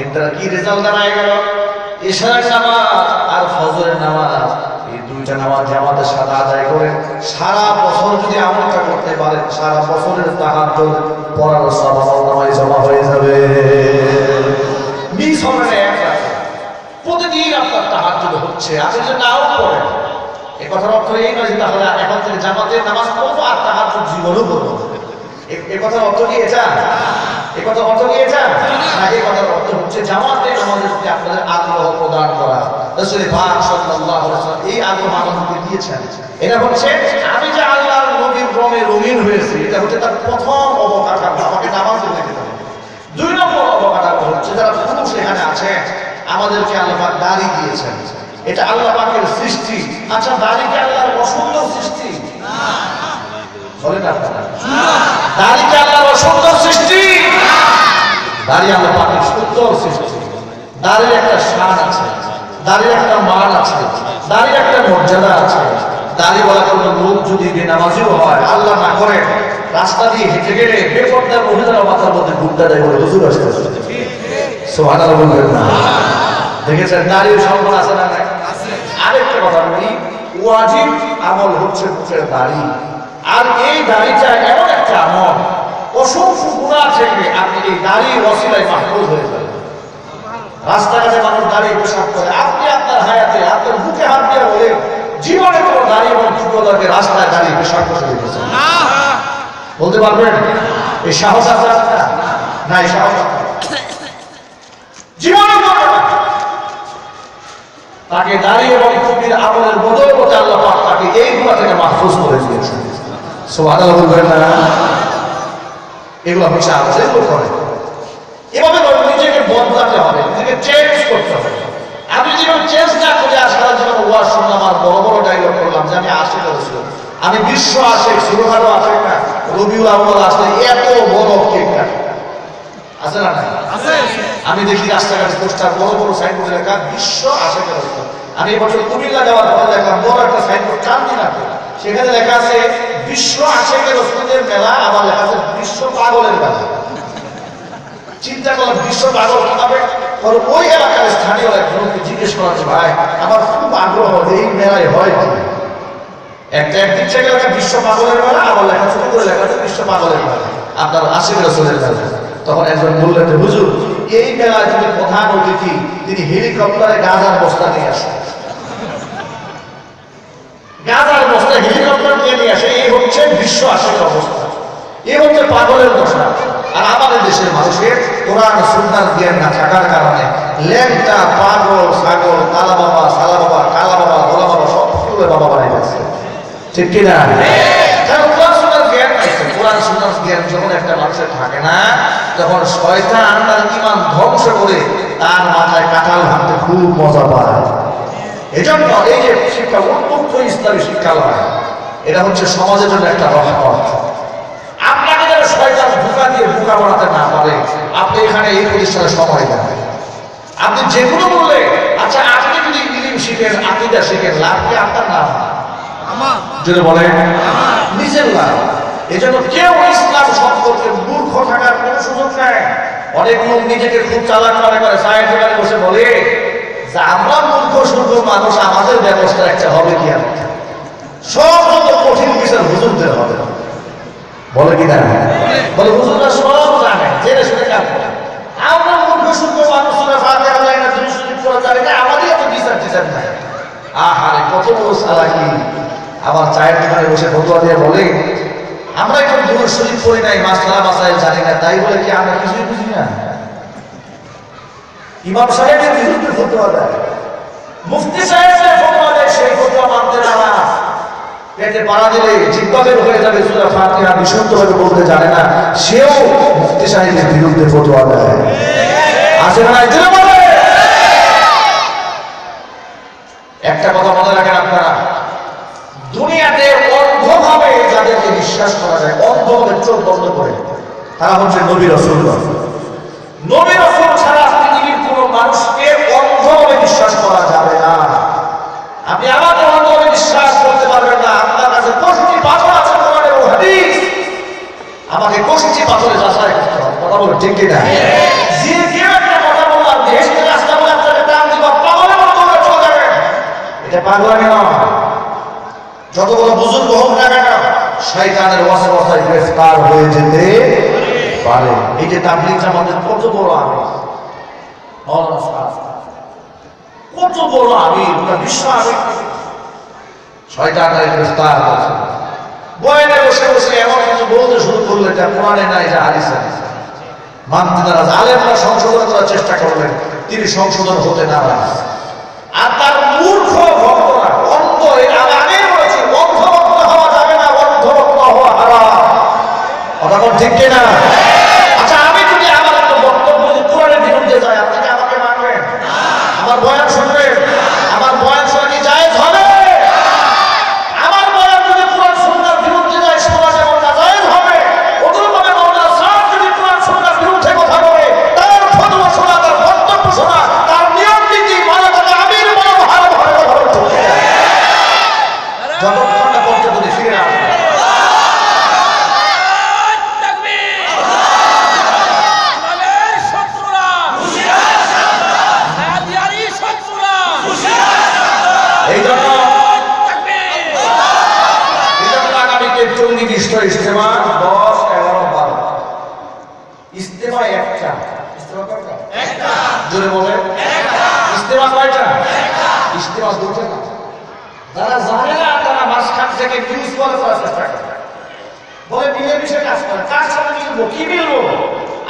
S1: এটা কি রেজাল্ট দাঁড়ায় গেল? ইশারের নামাজ আর ফজরের নামাজ, এই দুইটা নামাজ জামাতের সাথে আদায় করে সারা বছর যদি আমলটা করতে পারেন, সারা বছরের তাহাজ্জুদ পড়ার সওয়াব আমলনামায় জমা হয়ে যাবে। মিস হবে না এক রাত, প্রতিদিন আপনার তাহাজ্জুদ হচ্ছে। আপনি যদি নাও পড়েন, এই কথার অর্থ এই নয় যে তাহলে এখন থেকে জামাতের নামাজ পড়বো আর তাহাজ্জুদ জীবনও পড়বো। এই কথার অর্থ কি এটা? এই কথার অর্থ কি এটা? না, এই কথার অর্থ হচ্ছে জামাতের নামাজের প্রতি আপনাদের আগ্রহ প্রদান করা। রাসূল পাক সাল্লাল্লাহু আলাইহি ওয়াসাল্লাম এই আগ্রহ আমাদেরকে দিয়েছেন। এটা হচ্ছে আমি যে আল্লাহর নবীর রঙে রঙিন হয়েছি, এটা হচ্ছে তার প্রথম অবকাঠামো, আমাকে নামাজ পড়তে হবে। 2 নম্বর অবকাঠামো হচ্ছে যারা পুরুষ এখানে আছে, আমাদেরকে আল্লাহ পাক দাড়ি দিয়েছেন, এটা আল্লাহ পাকের সৃষ্টি। আচ্ছা, দাড়ি কি আল্লাহর অসুন্দর সৃষ্টি? না। বলেন আপনারা, দাড়ি কি আল্লাহর অসুন্দর সৃষ্টি? দাড়ি আল্লাহ পাকের সুন্দর সৃষ্টি। দাড়ির একটা শান আছে, দাড়ির একটা মান আছে, দাড়ির একটা মর্যাদা আছে। দাড়িওয়ালা কোনো লোক যদি বেনামাজিও হয়, আল্লাহ না করে রাস্তা দিয়ে হেঁটে গেলে বেপরদার মহিলারা মাথার মধ্যে ঘুরতে দেয় বলে হুজুর আসতে সুবহানাল্লাহ বলবেন না? দেখেছেন দাড়ির সম্মান আছে না? আরেকটা কথা বলি, ওয়াজিব আমল হচ্ছে মুখের দাড়ি। আর এই দাড়িটা এমন একটা আমল, অসংখ্য গুনাহ থেকে আপনি এই দাড়ির ওসিলায় মাহফুজ হয়ে যাবেন। রাস্তাঘাটে মানুষ দাঁড়িয়ে পেশাব করে, আপনি আপনার হায়াতে আপনার বুকে হাত দিয়ে বলে জীবনে কোনো নারী এবং যুবকদেরকে রাস্তায় দাঁড়িয়ে পেশাব করতে দেখেছে? বলতে পারবেন? এই সাহস আছে আপনার? না, এই সাহস জীবনে করবে না। তাকে দাঁড়িয়ে এবং কবির আমলের বদৌলতে আল্লাহ পাক তাকে এইগুলা থেকে মাহফুজ করে দিয়েছেন। সুবহানাল্লাহ বলবেন না? এগুলো পেশা আছে, এগুলো করে। এভাবে নিজেকে বদলাতে হবে, নিজেকে চেঞ্জ করতে হবে। আমি যেভাবে চেঞ্জ না করে সারা জীবন ওয়াজ শুনলাম আর বড় বড় ডায়লগ করলাম যে আমি আশিক রাসূল, আমি বিশ্ব আশিক, ছোটখাটো আশিক না। রবিউল আউয়াল আসলে এত বড় কেক কাটে আছে না? আমি দেখি রাস্তাঘাটে পোস্টার বড় বড় সাইনবোর্ড লেখা বিশ্ব আশিক রাসূল। আমি এবছর কুমিল্লা যাওয়ার পরে দেখলাম বড় একটা সাইনবোর্ড চান্দিনাতে, সেখানে লেখা আছে বিশ্ব আশিক রাসূলের মেলা, আবার লেখা আছে বিশ্ব পাগলের মেলা। চিন্তা করলাম বিশ্ব পাগল কিভাবে? ওই এলাকার স্থানীয় একজনকে জিজ্ঞেস করা হচ্ছে, ভাই আমার খুব আগ্রহ এই মেলায় হয় কি? একদিক থেকে লেখা বিশ্ব পাগলের মেলা, আবার লেখা ছোট করে লেখা আছে বিশ্ব পাগলের মেলা, আপনার আশিক রাসূলের মেলা। তখন একজন বললেন যে হুজুর, এই মেলায় যদি প্রধান অতিথি তিনি হেলিকপ্টারে গাঁজার বস্তা নিয়ে আসেন, গাঁজার বস্তা হেলিকপ্টার নিয়ে আসে, এই হচ্ছে বিশ্ব আশিক অবস্থা, এই হচ্ছে পাগলের দশা। আর আমাদের দেশের মানুষের কোরআন সুন্নাহ জ্ঞান না থাকার কারণে ল্যাংটা, পাগল, ছাগল, কালা বাবা, সালা বাবা, কালা বাবা, গোলা বাবা সব ফুলে বাবা বানাই যাচ্ছে, ঠিক কিনা? কারণ কোরআন সুন্নাহ জ্ঞান পাইছে। কোরআন সুন্নাহ জ্ঞান যখন একটা মানুষের থাকে না, তখন শয়তান তার ঈমান ধ্বংস করে তার মাথায় কাঁঠাল ভাঙতে খুব মজা পায়। এজন্য এই যে শিক্ষা, উন্মুক্ত ইসলামী শিক্ষালয়, এটা হচ্ছে সমাজের জন্য একটা রহমত। আপনাকে যারা শয়তান ধোঁকা দিয়ে বোকা বানাতে না পারে, আপনি এখানে এই প্রতিষ্ঠানে সময় দেন। আপনি যেগুলো বললে, আচ্ছা আপনি যদি ইলম শিখেন, আকীদা শিখেন, লাভ কি আপনার? না, যদি বলেন নিজের লাভ। এজন্য কেউ ইসলাম সম্পর্কে মূর্খ থাকার কোনো সুযোগ নেই। অনেক লোক নিজেকে খুব চালাক মনে করে, সাহেব দোকানে বসে বলে যে আমরা মূর্খ সূর্খ মানুষ, আমাদের ব্যবস্থা একটা হবে কি? আর সব যত কঠিন বিচার হুজুরদের হবে, বলে কি না? বলে হুজুররা সব জানে, জেনে শুনে কাজ করে। আমরা মূর্খ সূর্খ মানুষ, ফাতিহা জানি না, দুরূদ শরীফ পড়া জানি না, আমাদের এত বিচার টিচার নাই। আহারে কত বড় চালাকি! আবার চায়ের দোকানে বসে ফতোয়া দিয়ে বলে আমরা এখন দুরূদ শরীফ পড়ি নাই, মাসআলা মাসাইল জানি না, তাই বলে কি আমরা কিছুই বুঝি না? ইমাম সাহেবের বিরুদ্ধে ফতোয়া দেয়, মুফতি সাহেবের ফতোয়া দেয়, সেই ফতোয়া মানতে না। পেটে পাড়া দিলে জিহ্বা বের হয়ে যাবে, সূরা ফাতিহা বিশুদ্ধভাবে বলতে জানে না, সেও মুফতি সাহেবের বিরুদ্ধে ফতোয়া দেয়। আছে না? জোরে বলে। একটা কথা মনে রাখেন আপনারা, দুনিয়াতে অন্ধভাবে যাদেরকে বিশ্বাস করা যায়, অন্ধভাবে চোখ বন্ধ করে, তারা হচ্ছে নবী রাসূলগণ। নবী রাসূল ছাড়া পৃথিবীর কোন মানুষকে অন্ধভাবে বিশ্বাস করা যাবে না। আপনি আমাকে অন্ধভাবে বিশ্বাস করতে পারবেন না। আপনার কাছে কষ্টি পাথর আছে, কোরআন এবং হাদিস, আমাকে কষ্টি পাথরে যাচাই করতে হবে। কথা বলো ঠিক কিনা? যে কেউ একটা কথা বললাম, দেশকে রাস্তা বলে আপনাকে টান দিব, পাগলের মতো চলে যাবেন, এটা পাগলামি নয়। যত বড় বুজুর্গ হোক না কেন, শয়তানের ওয়াসওয়াসায় গ্রেফতার হয়ে যেতে পারে। এই যে তাবলীগ জামাতের কত বড় আমির, কত বড় আমির, পুরো বিশ্ব আমির, শয়তানের গ্রেফতার হয়েছে। বয়ানে বসে বসে এমন কিছু বলতে শুরু করলে যা কোরআনে নাই, যা হাদিসে নাই। মানতে নারাজ, আলেমরা সংশোধন করার চেষ্টা করলেন, তিনি সংশোধন হতে নারাজ। আর তার মূর্খ ভক্তরা অন্ধ, আগে বলেছি অন্ধভক্ত হওয়া যাবে না, অন্ধভক্ত হওয়া হারাম। কথা বল ঠিক কিনা? আচ্ছা আমি যদি আমার একটা বক্তব্য যদি কোরআনের বিরুদ্ধে যায়, আপনি কি আমাকে মানবেন? আমার বয়ান শুনবেন? আমার বয়ান শোনা কি জায়েজ হবে? আমার বয়ান যদি কোরআন সুন্নাহর বিরুদ্ধে যায়, শোনা যেমন নাজায়েজ হবে, অনুরূপভাবে মাওলানা সাহেব যদি কোরআন সুন্নাহর বিরুদ্ধে কথা বলে, তার ফতোয়া শোনা, তার বক্তব্য শোনা, তার নিয়ম নীতি মানে কথা আমির বড় হারাম হবে। কথা বল ঠিক কিনা? যতক্ষণ না পর্যন্ত ফিরে আসবে। ইজতেমা 10, 11, 12 ইজতেমা একটা। ইজতেমা কয়টা? একটা। জোরে বলেন। একটা। ইজতেমা কয়টা? একটা। ইজতেমা দুটো না, যারা জানে না তারা মাঝখান থেকে ফিউজ করার চেষ্টা করে, বলে মিলেমিশে কাজ করে। কার সাথে মিলবো, কি মিলবো?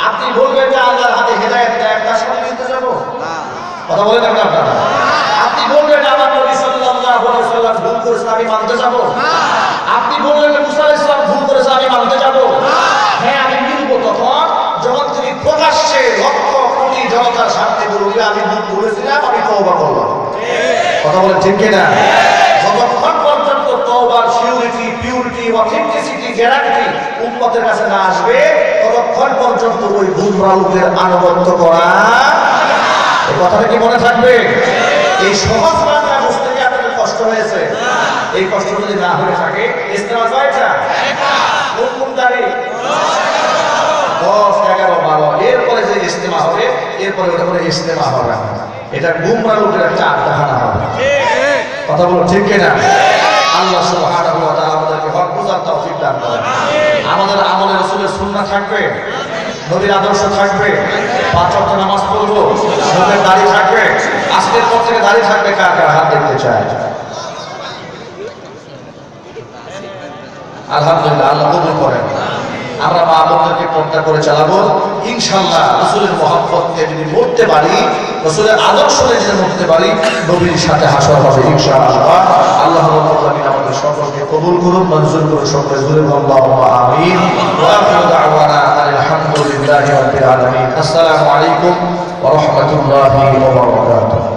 S1: আপনি বলবেন যে আল্লাহর হাতে হেদায়েত দেয়, তার সাথে মিলতে যাবো? কথা বলেন না আপনারা? আপনি বলবেন আমার নবী সাল্লাল্লাহু আলাইহি ওয়াসাল্লাম ভুল করেছেন, আমি মানতে যাবো? আপনি বললেন যে মুসা আলাইহিস সালাম ভুল করেছে, আমি মানতে যাবো? হ্যাঁ, আমি মিলবো তখন যখন তিনি প্রকাশ্যে লক্ষ কোটি জনতার সামনে বলবে আমি ভুল করেছিলাম, আমি তওবা করলাম। কথা বলেন ঠিক কিনা? যতক্ষণ পর্যন্ত তওবার সিউরিটি, পিউরিটি, অথেন্টিসিটি, গ্যারান্টি উম্মতের কাছে না আসবে, ততক্ষণ পর্যন্ত ওই গুমরাহ লোকের আনুগত্য করা। এই কথাটা কি মনে থাকবে? এই সহজ বাংলা বুঝতে কি আপনাদের কষ্ট হয়েছে? এই কষ্ট যদি না হয়ে থাকে, ইস্তেমা কয়টা? কোন তারিখ? 10, 11, 12, এরপরে যে ইস্তেমা হবে, এরপরে ওটা করে ইস্তেমা হবে না, এটা গুমরাহ লোকের একটা আড্ডাখানা হবে। কথা বলো ঠিক কিনা? আল্লাহ সুবহানাহু ওয়া তাআলা আমাদেরকে হক বুঝার তৌফিক দান করেন। আমাদের আমলে রাসূলের সুন্নাহ থাকবে, নবীর আদর্শ থাকবে, 5 ওয়াক্ত নামাজ পড়বো, মুখে দাড়ি থাকবে। আজকের পর থেকে দাড়ি থাকবে, কার কার হাত দেখতে চায়? আলহামদুলিল্লাহ, আল্লাহ কবুল করেন। আমরা মা বোনদেরকে পর্দা করে চালাবো ইনশাআল্লাহ। রাসূলের মহব্বতে যদি মরতে পারি, রাসূলের আদর্শ যদি মরতে পারি, নবীর সাথে হাসর হবে ইনশাআল্লাহ। আল্লাহ রাব্বুল আলামিন আমাদের সকলকে কবুল করুন, মঞ্জুর করুন। সকলে জোরে আল্লাহুম্মা আমিন। ওয়া আখিরু দাওয়ানা আলহামদুলিল্লাহি রাব্বিল আলামিন। আসসালামু আলাইকুম ওয়া রাহমাতুল্লাহি ওয়া বারাকাতুহু।